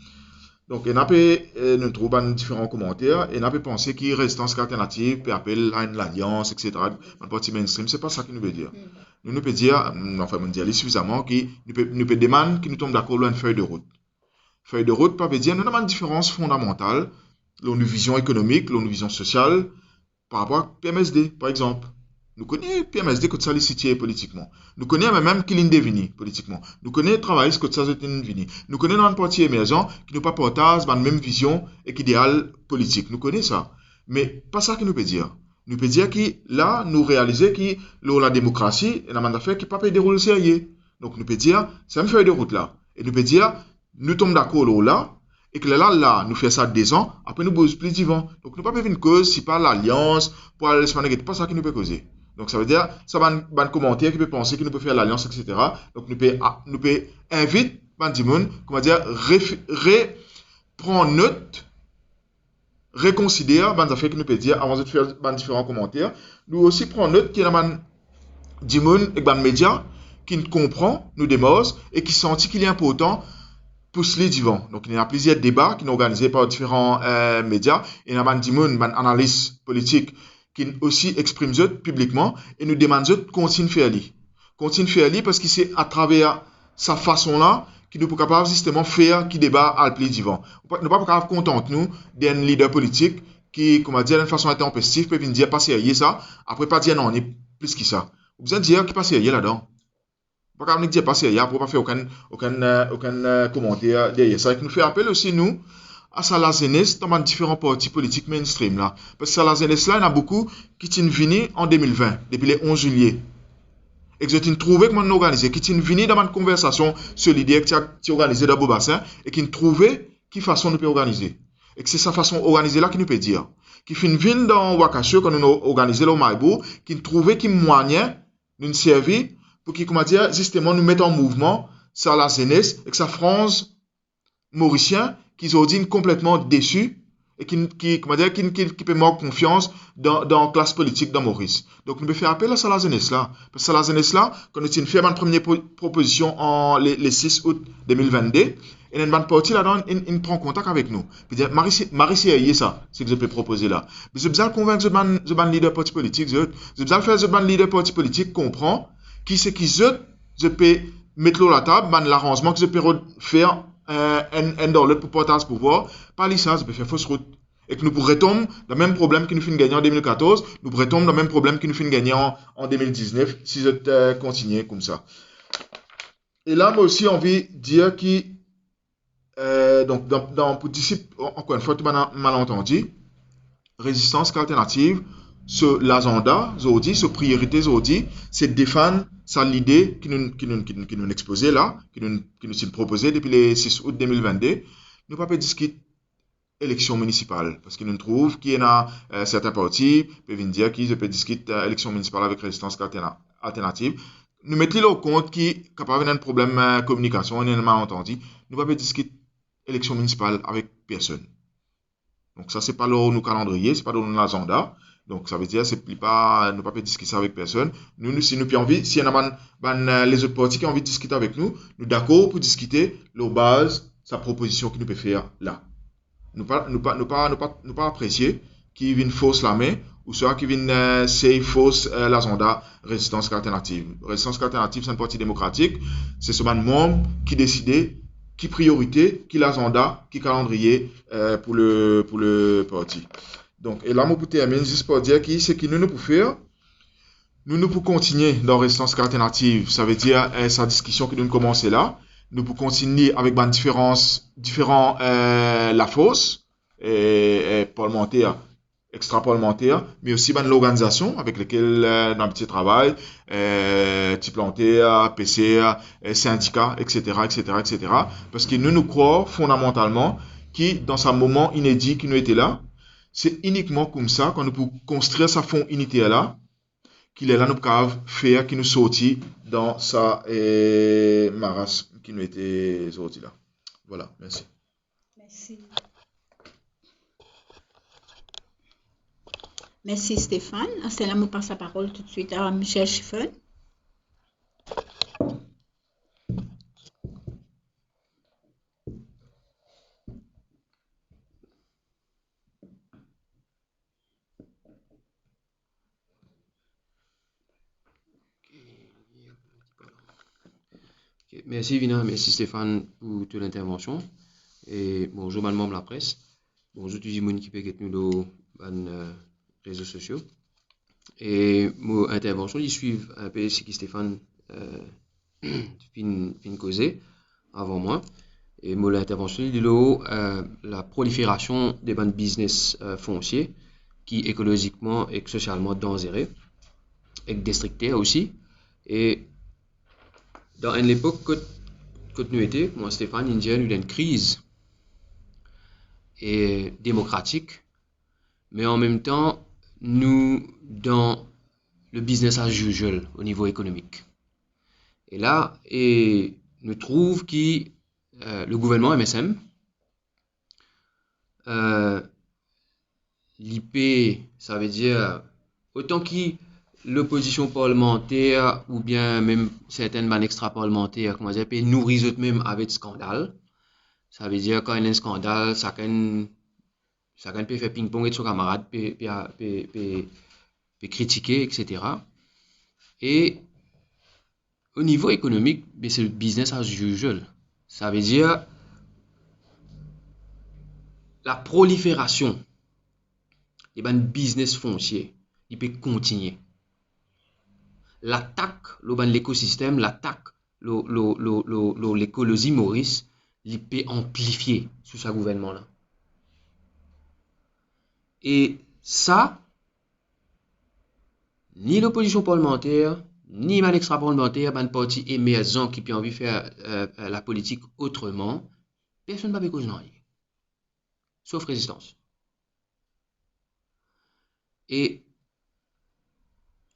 donc, on a nous trouvons différents commentaires, et on a pensé qu'il y a résistance alternative, puis appel à l'alliance, etc. Dans le parti mainstream, c'est pas ça qu'il nous veut dire. Nous peut dire, enfin, on dit suffisamment, nous peut demander qu'il nous tombe d'accord sur une feuille de route. Feuille de route, pas veut dire, nous avons une différence fondamentale, une vision économique, une vision sociale, par rapport à PMSD, par exemple. Nous connaissons PMSD que ça les situé politiquement. Nous connaissons même qui l'indévini politiquement. Nous connaissons travail que ça l'indévini. Nous connaissons un parti émergent qui nous pas partage la même vision et idéal politique. Nous connaissons ça. Mais pas ça que nous peut dire. Nous peut dire que là, nous réalisons que la démocratie est un affaire qui ne peut pas dérouler sérieux. Donc nous peut dire, c'est une feuille de route là. Et nous peut dire, nous tombons d'accord là. Et que là, nous faisons ça 2 ans, après nous bougons plus d'ivant. Donc, nous ne pouvons pas faire une cause, si pas l'alliance, pour aller se faire, pas ça qui nous peut causer. Donc, ça veut dire, ça va un commentaire qui peut penser que nous pouvons faire l'alliance, etc. Donc, nous pouvons inviter, comment dire, prendre note, reconsidérer, affaires que nous pouvons dire, avant de faire différents commentaires. Nous aussi prendre note qu'il y a des gens et des médias qui nous comprennent, nous démos, et qui sentent qu'il est important pousse les divans. Donc, il y a plusieurs débats qui sont organisés par différents médias. Et il y a des analystes politiques qui aussi expriment eux publiquement et nous demandent eux de continuer à faire. Continuer à faire parce que c'est à travers sa façon-là qu'il nous peut capable justement faire qui débat à plus divan. Nous ne pouvons pas contenter nous d'un leader politique qui, comment dire, d'une façon intempestive peut venir dire pas sérieux ça, après pas dire non, on est plus que ça. Vous besoin de dire qu'il pas sérieux là-dedans. Pas qu'on ne dit pas sérieux, pour pas faire aucun commentaire derrière ça. Qui nous fait appel aussi, nous, à ça la jeunesse dans différents partis politiques mainstream là. Parce que ça la jeunesse là, il y en a beaucoup qui sont venus en 2020, depuis le 11 juillet. Et que je trouvé comment nous organiser, qui sont venus dans une conversation solidaire qui est organisée dans Beaubassin et qui ont trouvé qui façon nous peut organiser. Et que c'est sa façon organisée là qui nous peut dire. Qui fait une ville dans Wakasho, quand nous avons organisé le Maïbo, qui ont trouvé qui moyen nous servir pour qui, comment dire, justement, nous mettre en mouvement ça la jeunesse et que ça France mauricien qui ont dit complètement déçu et qui comment dire, qui peut manquer confiance dans la classe politique dans Maurice. Donc, nous devons faire appel à ça la jeunesse là. Parce que ça la jeunesse là, quand nous avons fait une première proposition en le 6 août 2022, et une bonne partie là-dedans, il prend contact avec nous. Puis dire, Marie, c'est ça, c'est que je peux proposer là. Mais je besoin de convaincre ce ban leader parti politique, je besoin de faire ce ban leader parti politique comprend qui c'est qui je peux mettre la table, l'arrangement que je peux faire un dans l'autre pour porter ce pouvoir, par licence, je peux faire fausse route. Et que nous pourrions tomber dans le même problème que nous finissons gagner en 2014, nous pourrions tomber dans le même problème que nous finissons gagner en 2019, si je continue comme ça. Et là, moi aussi, envie de dire que, donc, pour dissiper, encore une fois, tout malentendu, résistance alternative, l'agenda, ce priorité, c'est défendre ça l'idée qui nous exposait là, qui nous est proposée depuis le 6 août 2022. Nous ne pouvons pas discuter élection municipale, parce qu'il nous trouve qu'il y a certains partis qui peuvent dire qu'ils peuvent discuter élection municipale avec résistance alternative. Nous mettons au compte qu'il y a capable d'un problème de communication, on est malentendu. Nous ne pouvons pas discuter élection municipale avec personne. Donc ça, c'est pas dans nos calendriers, c'est pas dans nos agenda. Donc, ça veut dire, c'est pas, nous pas discuter avec personne. Si nous avons envie, si y en a les autres partis qui ont envie de discuter avec nous, nous d'accord pour discuter leur base, sa proposition qu'il nous peut faire là. Nous pas apprécier qui viennent fausse la main, ou soit qui viennent c'est fausse l'agenda résistance alternative. Résistance alternative, c'est un parti démocratique. C'est ce membre qui décide qui priorité, qui l'agenda, qui calendrier pour le parti. Donc, et là, je peux terminer juste pour dire qui c'est qui nous pouvons faire. Nous pouvons continuer dans Résistance alternative. Ça veut dire sa discussion que nous commençons là. Nous pouvons continuer avec différents la force parlementaire, extra-parlementaire, mais aussi l'organisation avec lesquelles dans le petit travail, petit plantaire, PCR, syndicats, etc., etc., etc. Parce que nous croyons fondamentalement que dans ce moment inédit qui nous était là, c'est uniquement comme ça qu'on peut construire sa fond unité là, qu'il est là nous pouvons faire qui nous sortit dans sa marasme qui nous était sorti là. Voilà, merci. Merci. Merci Stéphane. C'est là que je passe la parole tout de suite à Michel Chiffon. Merci Vina, merci Stéphane pour toute l'intervention. Et bonjour membres de la presse. Bonjour tout le monde qui peut être nous dans les réseaux sociaux. Et mon intervention, ils suivent un peu ce que Stéphane fin causé avant moi. Et mon intervention, il est la prolifération des bandes business fonciers qui écologiquement et socialement dangereux et destructeurs aussi. Et dans une époque que nous étions, moi Stéphane, il y a eu une crise et démocratique, mais en même temps, nous dans le business as usual au niveau économique. Et là, nous trouvons que le gouvernement MSM, l'IP, ça veut dire autant que l'opposition parlementaire ou bien même certaines bandes extra-parlementaires, comment dire, peut nourrir eux-mêmes avec scandale. Ça veut dire quand il y a un scandale, ça peut faire ping-pong avec son camarade, peut critiquer, etc. Et au niveau économique, c'est le business as usual. Ça veut dire la prolifération des bandes business fonciers, il peut continuer. L'attaque l'écosystème, l'attaque l'écologie Maurice, il peut amplifier sous ce gouvernement-là. Et ça, ni l'opposition parlementaire, ni man extra-parlementaire, ban parti émergent qui peut envie de faire la politique autrement, personne ne va cause rien. Sauf résistance. Et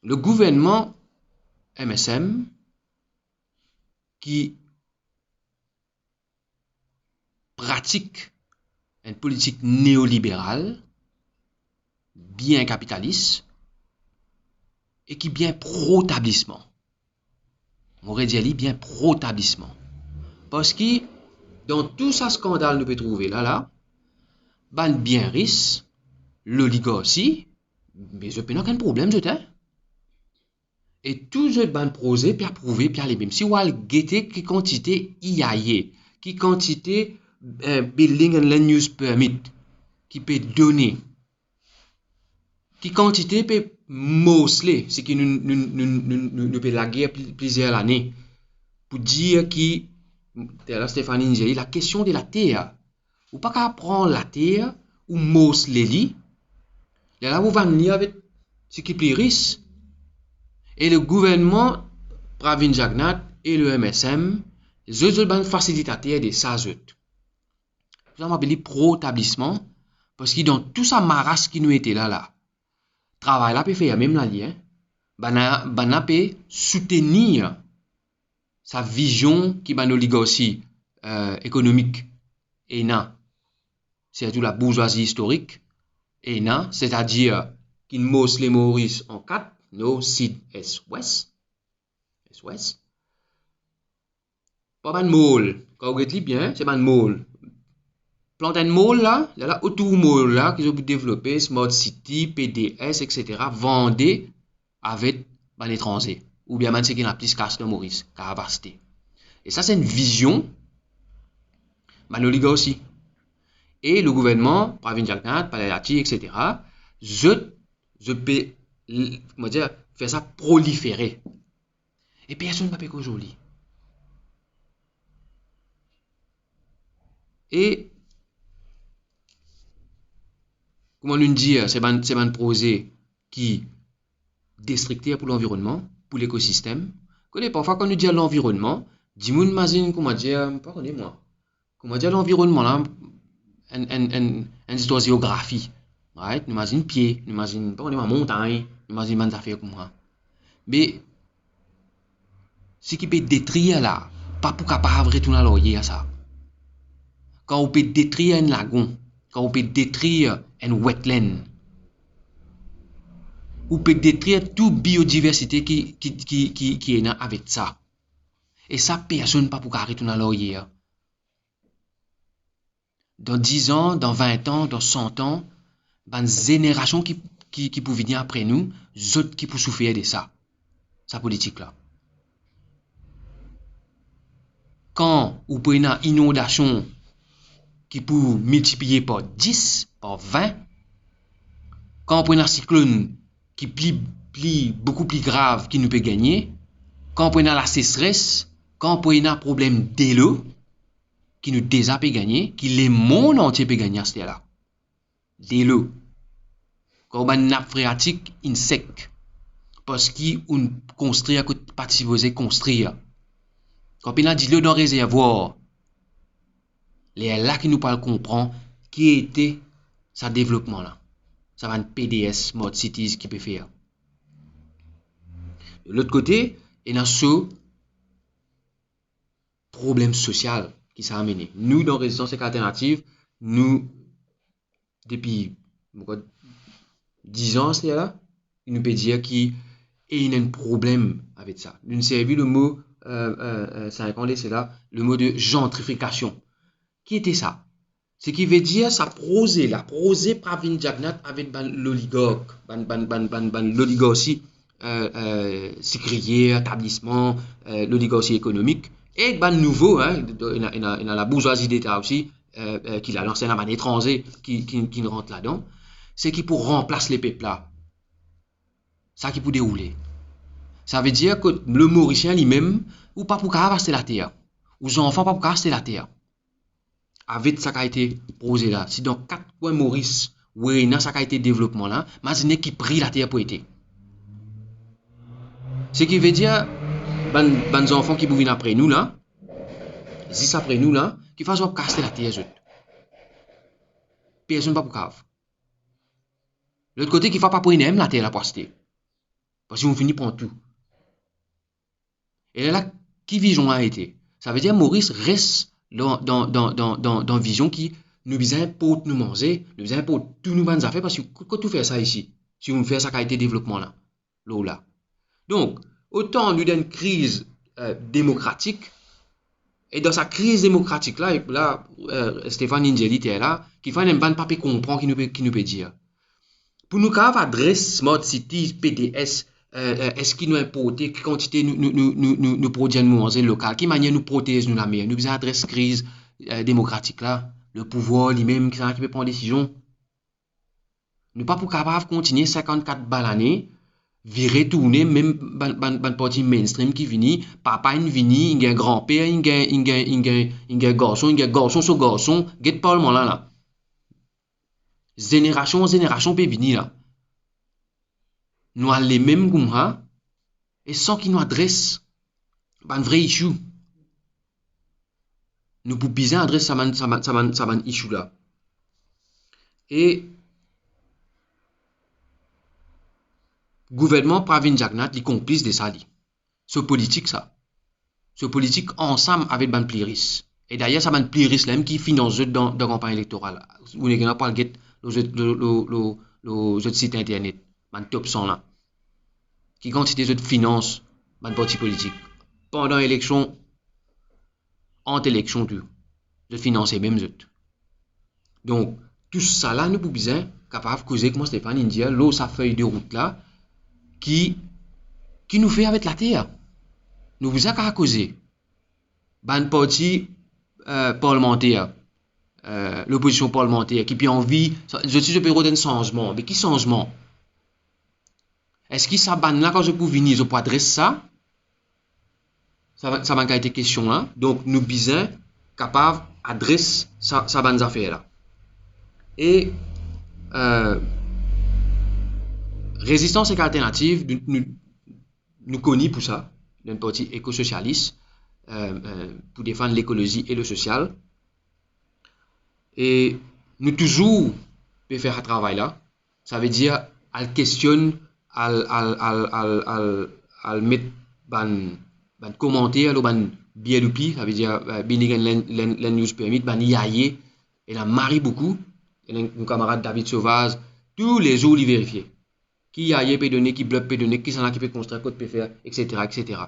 le gouvernement MSM qui pratique une politique néolibérale, bien capitaliste, et qui bien pro-établissement. On aurait dit bien pro-établissement. Parce que dans tout ça scandale nous peut trouver là, ban bien riche, l'oligarchie, mais je n'ai aucun problème, je t'ai. Et tout ce ban prosé peut prouver puis aller même si on guetter qui quantité IAE, qui quantité building and land use permit qui peut donner, qui quantité peut mostly, c'est que nous peut la guerre plusieurs années pour dire qui là Stéphanie dit la question de la terre ou pas qu'à prendre la terre ou mostly li là vous va venir avec ce qui plus riche. Et le gouvernement, Pravin Jagnat et le MSM, ils sont facilitateurs de ça. Nous avons appelé pro-établissement parce que dans tout ça maras qui nous était là, travail là peut faire même la lien, bana peut soutenir sa vision qui va nous l'oligarchie économique et c'est-à-dire la bourgeoisie historique et c'est-à-dire qui mos les Maurice en 4, no, sud, est, ouest. Est, ouest. Pas ban môle. Quand vous regardez bien, c'est ban môle. Plantain môle là, il y a là autour môle là, qu'ils ont développé, Smart City, PDS, etc. Vendez avec ban étranger. Ou bien man c'est qui n'a plus casse de Maurice, capacité. Et ça, c'est une vision, ban oligarque aussi. Et le gouvernement, Pravin Jagnat, Palayati, etc., je peux, comment dire, faire ça proliférer. Et personne ne peut pas joli. Et, comment nous dire, c'est un projet qui destructeur pour l'environnement, pour l'écosystème. Parfois, quand nous disons l'environnement, dis-moi, imagine, comment dire, pardonnez-moi, comment dire l'environnement là, une histoire de géographie. Right? Nous imaginons pied, nous imaginons, pardonnez-moi, montagne, nous imaginons des affaires comme ça. Mais, ce qui peut détruire là, pas pour capable retourner à l'oreiller à ça. Quand on peut détruire un lagon, quand on peut détruire un wetland, on peut détruire toute biodiversité qui est là avec ça. Et ça, personne pas pour retourner à l'oreiller. Dans 10 ans, dans 20 ans, dans 100 ans, une génération qui peut venir après nous, autres qui peuvent souffrir de ça. Sa politique-là. Quand vous prenez une inondation qui peut multiplier par 10, par 20, quand on prend un cyclone qui plie beaucoup plus grave qui nous peut gagner, quand on prend la sécheresse, quand on prend un problème de l'eau qui nous déjà peut gagner, qui le monde entier peut gagner à ce là. De l'eau. Quand on a une nappe phréatique insecte, parce qu'on construit à côté de participer construire. Quand on a dit l'eau dans le réservoir, les là qui nous parlent comprendre qui était ce développement là. Ça va un PDS, Smart Cities qui peut faire. De l'autre côté, il y a ce problème social qui s'est amené. Nous, dans Résistance Alternative, nous, depuis 10 ans, c'est là, nous peut dire qu'il y a un problème avec ça. Nous avons vu le mot, 5 ans, c'est là, le mot de gentrification. Qui était ça? Ce qui veut dire, ça prosé, la prosé Pravin Jagnat avec l'oligarque, l'oligarchie sécrière, établissement, l'oligarchie économique, et nouveau, hein, il y a la bourgeoisie d'État aussi, qui a lancé la manne étranger, qui rentre là-dedans, c'est qui pour remplacer les peuples là. Ça qui pour dérouler. Ça veut dire que le Mauricien lui-même, ou pas pour casser la terre, ou les enfants pas pour casser la terre. Avec ça qui a été posé là, si dans 4 points Maurice, oui, dans ça qui a été développement là, imaginez qui prie la terre pour été. Ce qui veut dire, les enfants qui viennent après nous là, 10 après nous là, qui fassent casser la terre. Personne pas pour cave. L'autre côté, qui ne fait pas pour une la terre la poster. Parce qu'on finit par tout. Et là, qui vision a été? Ça veut dire Maurice reste dans vision qui nous vise pour nous manger, nous vise pour tout nous bonnes affaires, parce que quand tu fais ça ici, si on fait ça qui a été développement là, là. Donc, autant nous d'une crise démocratique, et dans sa crise démocratique là, Stéphane Ingeli était là, qui fait un bon papier comprendre qui nous peut dire. Pour nous adresser Smart Cities, PDS, est-ce qu'il nous importe, quelle quantité nous produisons nous manger local, quelle manière nous protéger nous la meilleure, nous adresse crise démocratique là, le pouvoir lui-même qui peut prendre des décisions. Nous pas pour capable continuer 54 balles l'année, virer tourner même ban parti mainstream qui vient, papa il vient, il y a grand-père, il y a garçon sur garçon, get pas le monde là. Génération peut venir là. Nous avons les mêmes comme ça, et sans qu'ils nous adressent un vrai issue. Nous pouvons bien adresser ça issue là. Et gouvernement Pravin Jagnat, les complices de ça. Ce politique ça. Ce politique ensemble avec ban pliris. Et d'ailleurs, ça ban pliris là qui finance dans la campagne électorale. Vous n'avez pas le site internet. ban top 100 là, qui quantité de finance, ban parti politique, pendant l'élection, entre élection, de financer même autres. Donc, tout ça là, nous pouvons bien capable de causer, comme Stéphane India, l'eau, sa feuille de route là, qui nous fait avec la terre. Nous vous avons qu'à causer. Ban parti parlementaire, l'opposition parlementaire, qui a envie, je suis de d'un changement. Mais qui changement? Est-ce que ça ban là, quand je peux venir, je peux adresser ça? Ça va être question là. Donc, nous sommes capables d'adresser ça ban affaire là. Et résistance et alternative, nous connaissons pour ça, d'un parti éco-socialiste, pour défendre l'écologie et le social. Et nous toujours pouvons faire un travail là. Ça veut dire, elle questionne, elle met ban commentaire, ban biais d'oubli, ça veut dire, les news permit, ban yaye, et la marie beaucoup. Et mon camarade David Sauvage, tous les jours, il vérifie. Qui yaye peut donner, qui bloque peut donner, qui s'en a qui peut construire, quoi peut faire, etc., etc.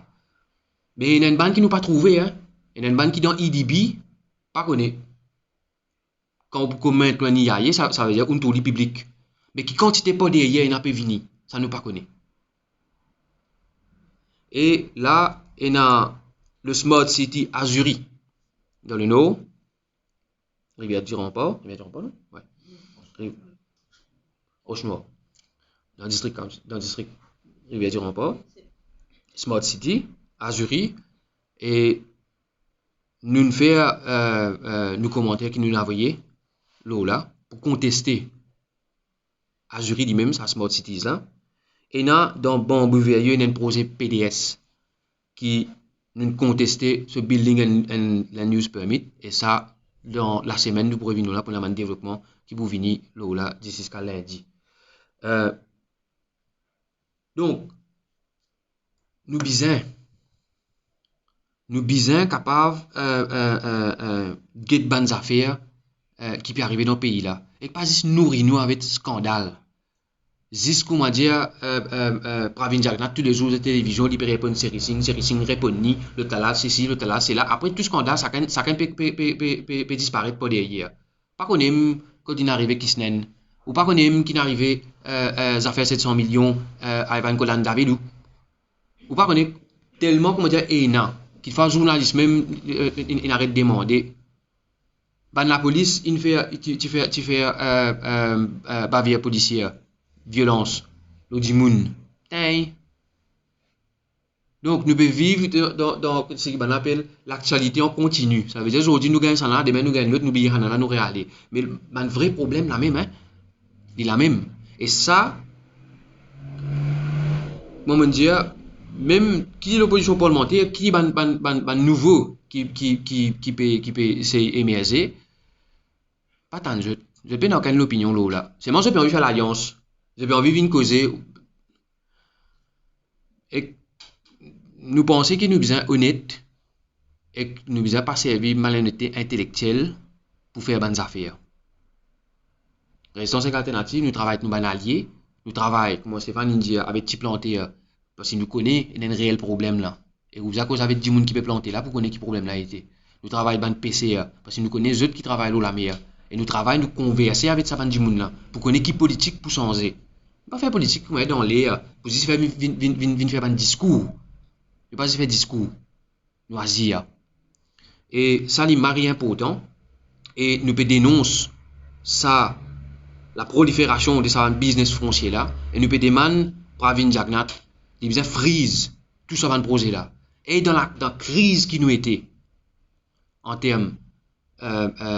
Mais il y a une bande qui nous pas trouvé, hein. Il y a une bande qui dans IDB, pas connaît. Quand vous commentez un yaye, ça veut dire un tour public. Mais qui quantité pas derrière, il n'a pas venu, ça nous pas connaît. Et là, il y a le Smart City Azuri, dans le nord. Rivière du Rempart, non? Ouais. Au nord. Dans le district Rivière du Rempart. Smart City, Azuri. Et nous faisons nos commentaires qui nous ont envoyés, là, pour contester Azuri lui-même, sa Smart Cities là. Et là, dans Bambou Veilleux, il y a un projet PDS qui nous contestait ce building and land use permit. Et ça, dans la semaine, nous pourrons venir là pour le développement qui vous venir là d'ici jusqu'à lundi. Donc, nous sommes capables de bonnes affaires qui peuvent arriver dans le pays là. Et pas juste nourrir nous avec scandale. Juste comment dire, Pravin Jagnat, tous les jours de télévision, il peut répondre série répond ni, le talent c'est ci, le talent c'est là. Après tout scandale, ça peut disparaître pour derrière. Pas qu'on aime quand il arrive qui s'nen, ou pas qu'on aime qu'il arrive affaires 700 millions à Ivan Kolan Davidou. Ou pas qu'on est tellement, comment dire, énorme, qu'il fait un journaliste même, il arrête de demander. Ben la police, tu fais bavure policière. Violence, l'odimoun. Donc, nous pouvons vivre dans ce qu'on appelle l'actualité en continu. Ça veut dire aujourd'hui, nous gagnons ça là, demain, nous gagnons l'autre, nous gagnons ça là, nous réaller. Mais le vrai problème, la même, hein, il est la même. Et ça, moi, je dire, même qui est l'opposition parlementaire, qui est nouveau, qui peut s'émerger, pas tant de jeu. Je ne peux pas avoir l'opinion là. C'est moi, je peux envie de faire l'alliance. J'ai envie de causer. Et nous pensons que nous sommes honnêtes et que nous sommes pas servir malhonnêteté intellectuelle pour faire bonnes affaires. Restons alternative, nous travaillons avec nos alliés, nous travaillons, comme Stéphane India, avec petits plantés, parce que nous connaissons un réel problème là. Et vous avez avec 10 personnes qui peuvent planter là pour connaître qui problème là a été. Nous travaillons avec PCA, parce que nous connaissons ceux qui travaillent là la meilleure. Et nous travaillons, nous converser avec ces 10 personnes là pour connaître qui politique pour changer. Pas faire politique dans les pour juste faire un discours. Ne pas faire discours. Nous agir. Et ça c'est mari important et nous peut dénoncer ça la prolifération de ce business foncier là et nous peut demander Pravin Jagnat il besoin freeze tout ça dans le projet là. Et dans la crise qui nous était en termes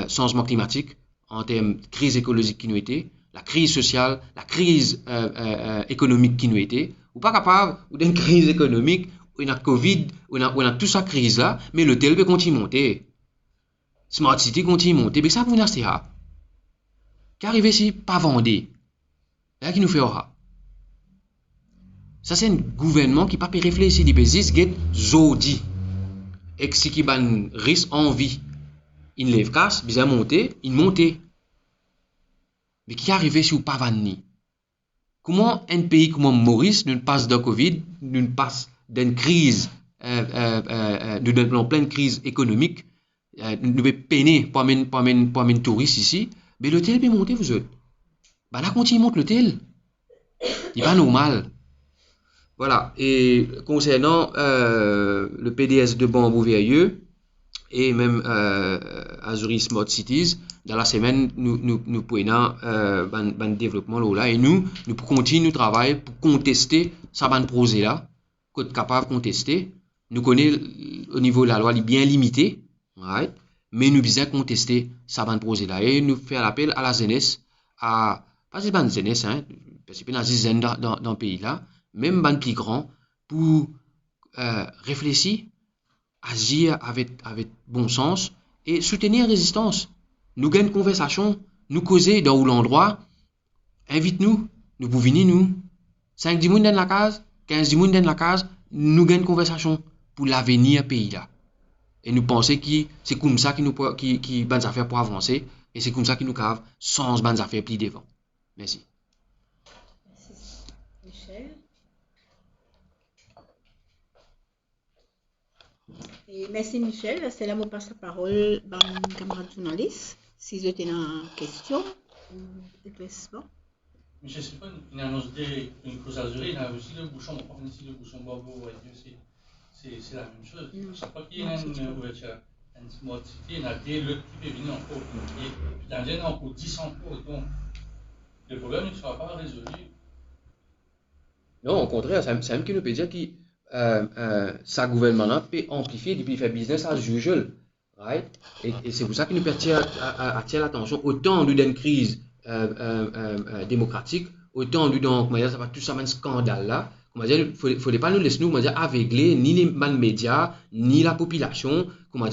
changement climatique, en termes crise écologique qui nous était, la crise sociale, la crise économique qui nous était, ou pas capable, ou d'une crise économique, ou une Covid, ou une toute sa crise là, mais l'hôtel peut continuer à monter. Smart City continue à monter, mais ça pour nous c'est ça. Qui arrive ici, pas vendre. Là qui nous fait aura. Ça c'est un gouvernement qui pas réfléchir, il peut juste get jodi. Et si qui ban risque envie, il lève casse, bien monter, il monte. Mais qui arrive ici ou pas vendre. comment un pays comme Maurice nous passe de Covid, nous passe d'une crise, nous en pleine crise économique, nous devons peiner pour amener touristes ici, mais l'hôtel peut monter, vous autres. Bah là, quand il monte l'hôtel, il n'est pas normal. Voilà. Et concernant le PDS de Bambou-Veilleux et même Azuri Smart Cities, dans la semaine, nous prenons un développement là et nous continuons de travailler pour contester ça projet là, qu'on est capable de contester. Nous connaissons au niveau de la loi, il est bien limité, right? Mais nous visons contester ça projet là et nous faire l'appel à la jeunesse, pas seulement la jeunesse, hein, parce que la dizaine dans le pays là, même les plus grands, pour réfléchir, agir avec bon sens et soutenir la résistance. Nous gagnons une conversation, nous causer dans l'endroit, invite-nous, nous pouvons venir nous. 5-10 personnes dans la case, 15 personnes dans la case, nous gagnons une conversation pour l'avenir pays là. Et nous pensons que c'est comme ça qui bonnes affaires pour avancer et c'est comme ça que nous cave sans bonnes affaires plus devant. Merci. Michel. Et merci Michel. C'est là où je passe la parole à mon camarade journaliste. Si vous avez une question ou éclaircissement. Michel, c'est pas une annonce d'une cause azurée, il y a aussi le bouchon, on parle ici le bouchon Bobo, c'est la même chose. Chaque fois qu'il y a une ouverture, une smart city, il y a des luttes qui peuvent venir encore, puis dans les encore 10 encore, donc le problème ne sera pas résolu. Non, au contraire, c'est même que nous peut dire que sa gouvernement peut amplifier depuis faire business as usual, right? Et c'est pour ça que nous peut attirer l'attention autant d'une crise démocratique, autant donc ça va tout ça un scandale là. Il ne faudrait pas nous laisser nous aveugler ni les médias ni la population. Un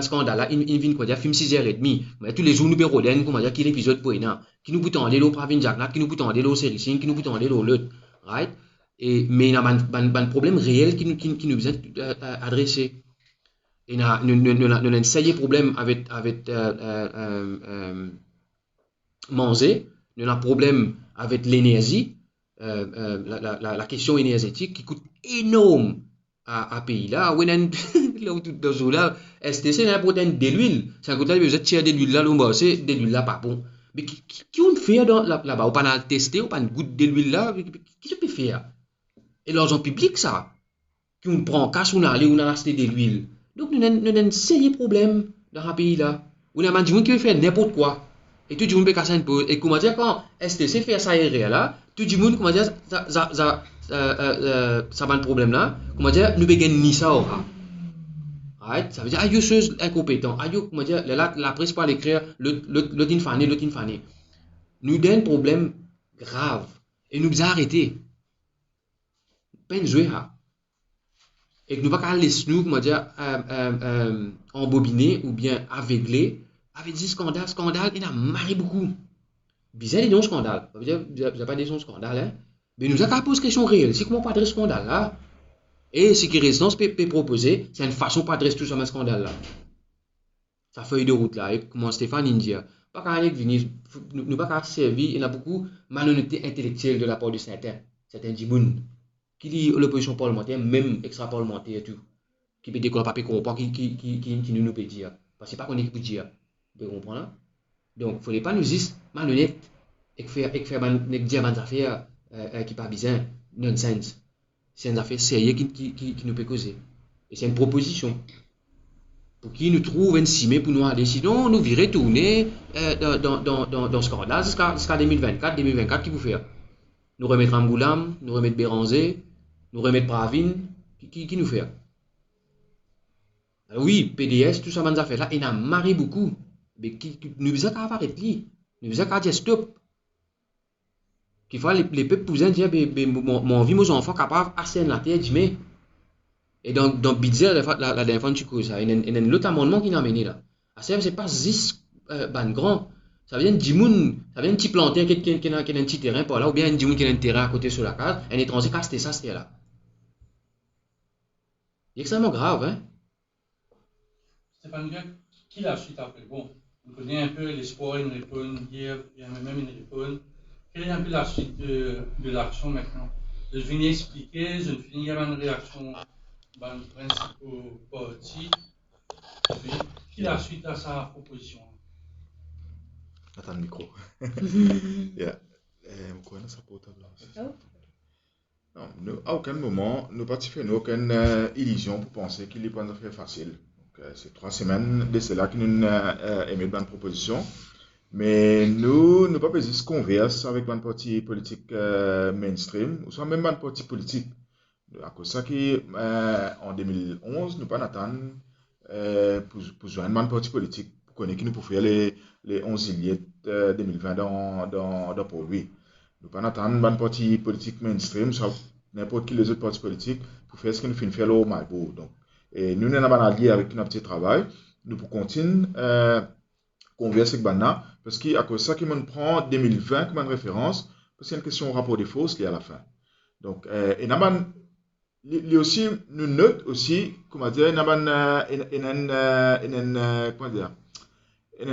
scandale là, il vient film 6h30. Tous les jours nous perdons qui l'épisode pour qui nous peut aller au Pravin Jacknat, qui nous peut aller au Serisin, qui nous peut aller au Lot, right? Mais il y a un problème réel qui nous besoin adresser. Et nous avons un sérieux problème avec manger, nous avons un problème avec l'énergie. La question énergétique qui coûte énorme à pays là où dans ce là STC n'a pas de l'huile ça coûte là vous êtes tirer de l'huile là l'on c'est de l'huile là pas bon mais qui on fait là-bas on pas tester on pas goûte de l'huile là qui se peut faire et l'argent public ça qui on prend cash on aller on a acheté de l'huile donc nous avons un sérieux problème dans un pays là on a des gens qui veulent faire n'importe quoi et tout le monde peut casser une pause et comment dire quand STC fait ça aérien là tout le monde comment dire ça va un problème là comment dire nous begin ni ça aura right ça veut dire aïe chose incompétent aïe comment dire la presse pas l'écrire l'autre infané nous donne un problème grave et nous arrêter peine jouer et que nous pas laisser nous comment dire embobiner ou bien aveugler avec des scandales il y en a marre beaucoup bizarre il y a un scandale ça veut dire il n'y a pas des scandales hein mais nous avons posé question réelle c'est comment pas adresser scandale là et ce qui résistance peut proposer c'est une façon pas adresser tout ça un scandale là sa feuille de route là et comment Stéphane India pas qu'à aller venir nous pas qu'à servir il y a beaucoup malhonnêteté intellectuelle de la part de certains djibouns qui lit l'opposition parlementaire même extra parlementaire et tout qui peut décoller papier comprendre qui nous peut dire parce que c'est pas qu'on est qui peut dire vous comprenez donc il ne faut pas nous dire malhonnête et faire dire des affaires qui pas bizarre nonsense c'est une affaire sérieuse qui nous peut causer et c'est une proposition pour qui nous trouve un cimé pour nous aller sinon nous virer tourner dans ce scandale jusqu'à 2024 qui vous faire nous remettre Amboulam nous remettre Béranger nous remettre Pravin qui nous fait alors oui PDS tout ça des affaires là il a marre beaucoup mais nous besoin qu'à arrêter lui nous besoin qu'à dire stop qu'il faut les peuples poussent dire mon vie mes enfants capables assez la terre mais et dans budget la dernière fois tu causes ça il y a l'autre amendement qui n'a mené là c'est pas 10 ban grand ça vient 10 moun ça vient un petit planter qui a un petit terrain par là ou bien 10 moun qui a un terrain à côté sur la case un étranger qui a acheté ça c'était là c'est extrêmement grave hein Stéphane Gag, qui la suite après bon on connaît un peu l'espoir, une réponse, hier, il y a même une réponse. Quelle quelle est un peu la suite de l'action maintenant? Je viens expliquer, je finis avec une réaction dans le principal parti. Qui est la suite à sa proposition? Attends le micro. Yeah. Vous connaissez ça portable là? Non, nous, à aucun moment, nous pas fait aucune illusion pour penser qu'il n'est pas une affaire facile. Donc, c'est 3 semaines de cela que nous émettons une proposition. Mais nous ne pas juste converse avec un parti politique mainstream, ou soit même un parti politique. À cause de ça qu'en 2011, nous pas attendre pour joindre un parti politique, pour connaître qui nous pouvons faire les 11 juillet 2020 dans pour lui. Nous pas attendre un parti politique mainstream, soit n'importe qui les autres partis politiques, pour faire ce que nous finissons faire au Malbo. Donc, et nous n'avons pas allié avec notre petit travail, nous pouvons continuer converser avec Banna, parce qu'à cause de ça qu'il me prend 2020 comme une référence, parce qu'il y a une question au rapport des fausses qui est à la fin. Donc, et il y a aussi, nous note aussi, comment dire, une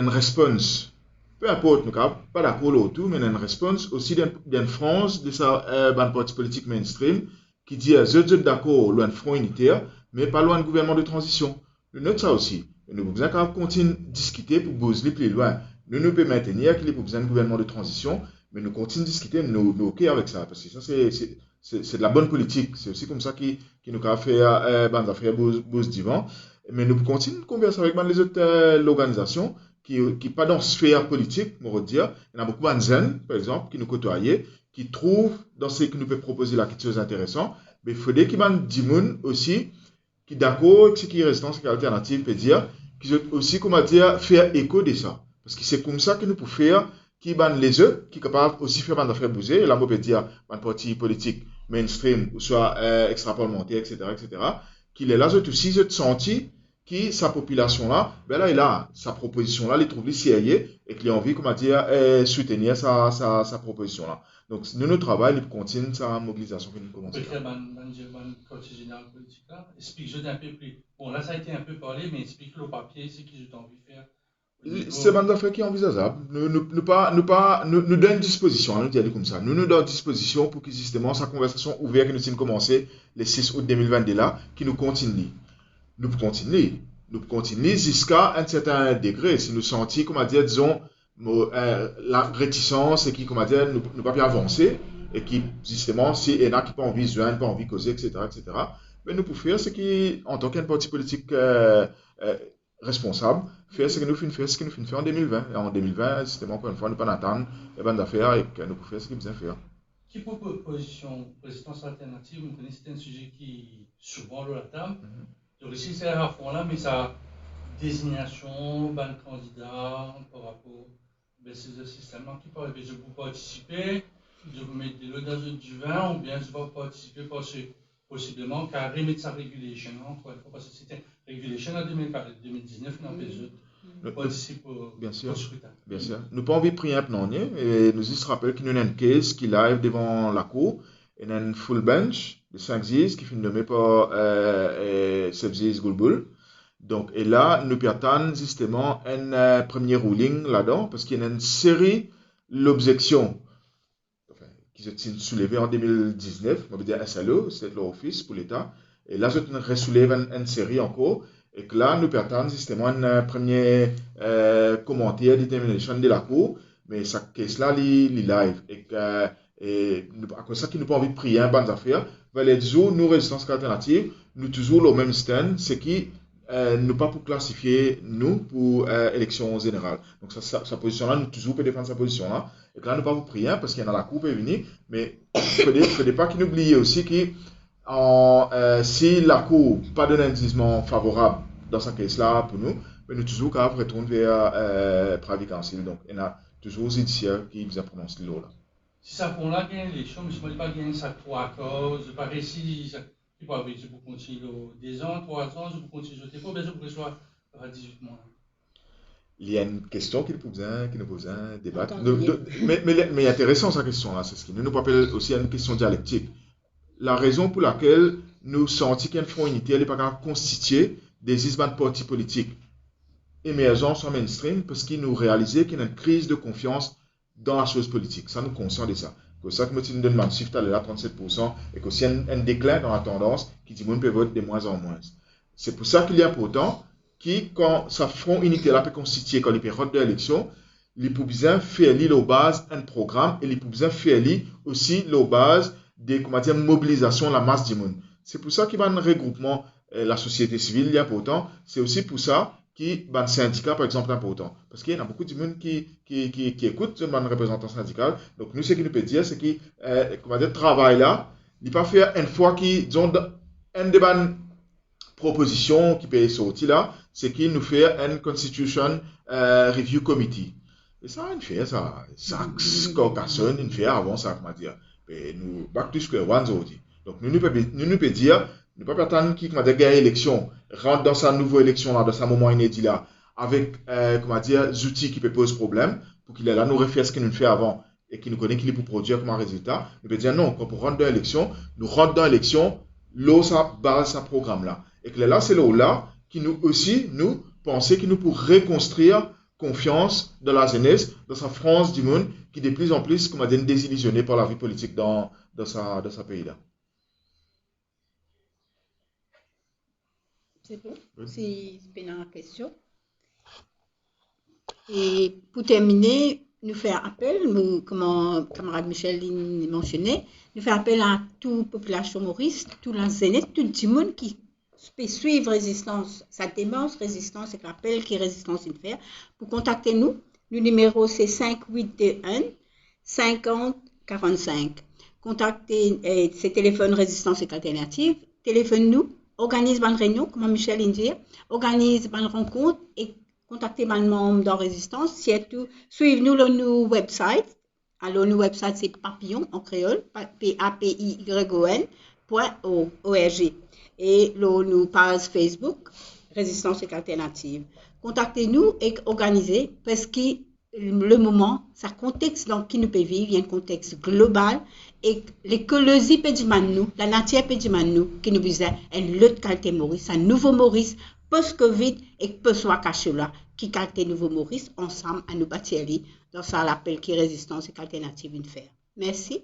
réponse. Peu importe, nous ne sommes pas d'accord autour, mais une réponse aussi d'une France de sa parti politique mainstream qui dit je suis d'accord, loin de front unitaire, mais pas loin de gouvernement de transition. Nous notons ça aussi. Et nous avons continuer à discuter pour bouger plus loin. Nous pouvons maintenir qu'il y a besoin de gouvernement de transition, mais nous continuons à discuter, nous OK avec ça, parce que ça c'est de la bonne politique. C'est aussi comme ça qui nous a fait des affaires bouger divan. Mais nous continuons à converser avec les autres l'organisation qui pas dans la sphère politique, on va dire. Il y en a beaucoup de jeunes, par exemple, qui nous côtoient, qui trouvent dans ce que nous pouvons proposer là quelque chose d'intéressant. Mais il faudrait qu'il y ait des gens aussi qui d'accord avec ce qui est restant, ce qui est alternative, peut dire, qui aussi, comment dire, faire écho de ça. Parce que c'est comme ça que nous pouvons faire, qui ban les eux, qui sont capables aussi faire des affaires bouger, et là, on peut dire, un parti politique mainstream, ou soit extra-parlementaire, etc., qui les là, aussi, ils ont senti que sa population-là, ben là, il a sa proposition-là, il trouve sérieux, et qu'il a envie, comment dire, soutenir sa proposition-là. Donc, nous travaillons, nous continuons sa mobilisation que nous commençons. Peut-être un quartier général politique là, explique-je un peu plus. Bon, là, ça a été un peu parlé, mais explique le papier, c'est qu'ils ont envie de faire. C'est une affaire qui est envisageable. Nous donnons disposition, nous disons comme ça. Nous donnons disposition pour que justement sa conversation ouverte que nous avons commencé le 6 août 2022 là, qui nous continue. Nous continuons jusqu'à un certain degré. Si nous sentons, comment dire, disons, la réticence et qui, comment dire, nous pas bien avancer et qui, justement, si il y en a qui n'ont pas envie de joindre, pas envie de causer, etc., mais nous pouvons faire ce qui, en tant qu'un parti politique responsable, faire ce que nous finissons faire en 2020. Et en 2020, justement, encore une fois, nous ne pas attendre les bandes d'affaires et que nous pouvons faire ce qu'ils besoin faire. Qui proposition, résistance alternative, vous connaissez, c'est un sujet qui souvent le la table. Donc ici, c'est à fond là, mais sa désignation, ban candidat par rapport à ce système qui peut je vous participer, je vous mettre de l'eau dans du vin, ou bien je vais participer parce que possiblement qu'à remettre sa régulation, encore une fois, parce que c'était régulation en 2019, dans les autres participent au scrutin. Bien sûr. Nous n'avons pas envie de prier un peu, et nous se rappelle qu'il y a une case qui live devant la cour, et une full bench de 5 Zis qui finit nommé par Sebziz Goulboul. Donc, et là, nous perdons justement un premier ruling là-dedans, parce qu'il y a une série d'objections qui se sont soulevées en 2019, on va dire SLO, c'est l'Office pour l'État, et là, je soulève une série encore, et que là, nous perdons justement un premier commentaire, détermination de la Cour, mais ça case-là, il live, et à cause de ça, qui nous pas envie de prier un bon affaire, les toujours, nous, résistance alternative, nous toujours le même stand, c'est qui nous pas pour classifier nous pour élection générale. Donc sa position-là, nous toujours peut défendre sa position-là. Et que là, nous pas pour prier parce qu'il y en a la coupe est venue, mais il ne faut pas qu'il oublie aussi que si la Cour pas donne un jugement favorable dans sa case-là pour nous, mais nous toujours capables de retourner vers pravi council. Donc il y a toujours judiciaire qui vous a prononcé l'eau là. Si ça pour là gagne l'élection, mais je ne pas gagner ça 3 causes, pas réussi, je peux continuer 2 ans, 3 ans, je peux continuer, je ne sais pas, mais je peux soit à 18 mois. Il y a une question qui nous pose un débat. Mais intéressant sa question là, c'est ce qui nous appelle aussi une question dialectique. La raison pour laquelle nous sentons qu'il y a une front unitaire n'est pas constituée des isbandes partis politiques émergents sur mainstream, parce qu'ils nous réalisaient qu'il y a une crise de confiance dans la chose politique. Ça, nous conscients de ça. Que ça que nous demandons, chiffre là 37%, et qu'aussi un déclin dans la tendance qui dit que peut voter de moins en moins. C'est pour ça qu'il est important quand ça front unité là peut constituer quand les périodes d'élection, les pour bien faire la base un programme et les pour bien faire aussi la base de mobilisation de la masse du monde. C'est pour ça qu'il y a un regroupement la société civile il est important. C'est aussi pour ça qu'il y a un syndicat par exemple important. Parce qu'il y a beaucoup de monde qui écoute un représentant syndical. Donc nous ce qu'il nous peut dire c'est que le travail là, il n'est pas fait une fois qu'ils ont un débat proposition qui peut sortir là, c'est qu'il nous fait un Constitution Review Committee. Et ça, il fait ça. Ça, Caucasian, il fait avant ça, comment dire. Et nous, back to square one, aujourd'hui. Donc, nous peut dire, nous ne pouvons pas attendre qu'il gagne l'élection, rentre dans sa nouvelle élection là, dans sa moment inédit là, avec, comment dire, des outils qui peuvent poser problème, pour qu'il est là, nous refaire ce qu'il nous fait avant, et qu'il nous connaît qu'il est pour produire comme un résultat. Nous peut dire non, quand on rentre dans l'élection, nous rentrons dans l'élection, l'eau, ça base, ça programme là. Et que là, c'est là qui nous aussi, nous, pensons que nous pour reconstruire confiance dans la jeunesse, dans sa France du monde, qui de plus en plus, comme on dit, désillusionnée par la vie politique dans sa pays-là. C'est bon? C'est bien la question. Et pour terminer, nous faire appel, comme mon camarade Michel l'a mentionné, nous faire appel à toute population maurice, toute la jeunesse, tout le monde qui peut suivre résistance, sa démarche résistance et l'appel qui est résistance une faire. Pour contacter nous, le numéro c'est 5821 50 45. Contactez ces téléphones résistance et alternative. Téléphone nous, organise une réunion, comme Michel l'a dit, organise une rencontre et contactez les membres de résistance. Surtout, suivez-nous sur nos website. Alors, nos website c'est papillon en créole, papillon.org. Et nos pages Facebook, Résistance et Alternative. Contactez-nous et organisez parce que le moment, ça contexte dans qui nous peut vivre, il y a un contexte global et l'écologie peut dire nous, la nature peut dire nous, qui nous besoin une lutte qualité Maurice, un nouveau Maurice post-Covid et peut soit caché là, qui qualité nouveau Maurice ensemble à nous bâtir dans ça l'appel qui Résistance et Alternative une faire. Merci.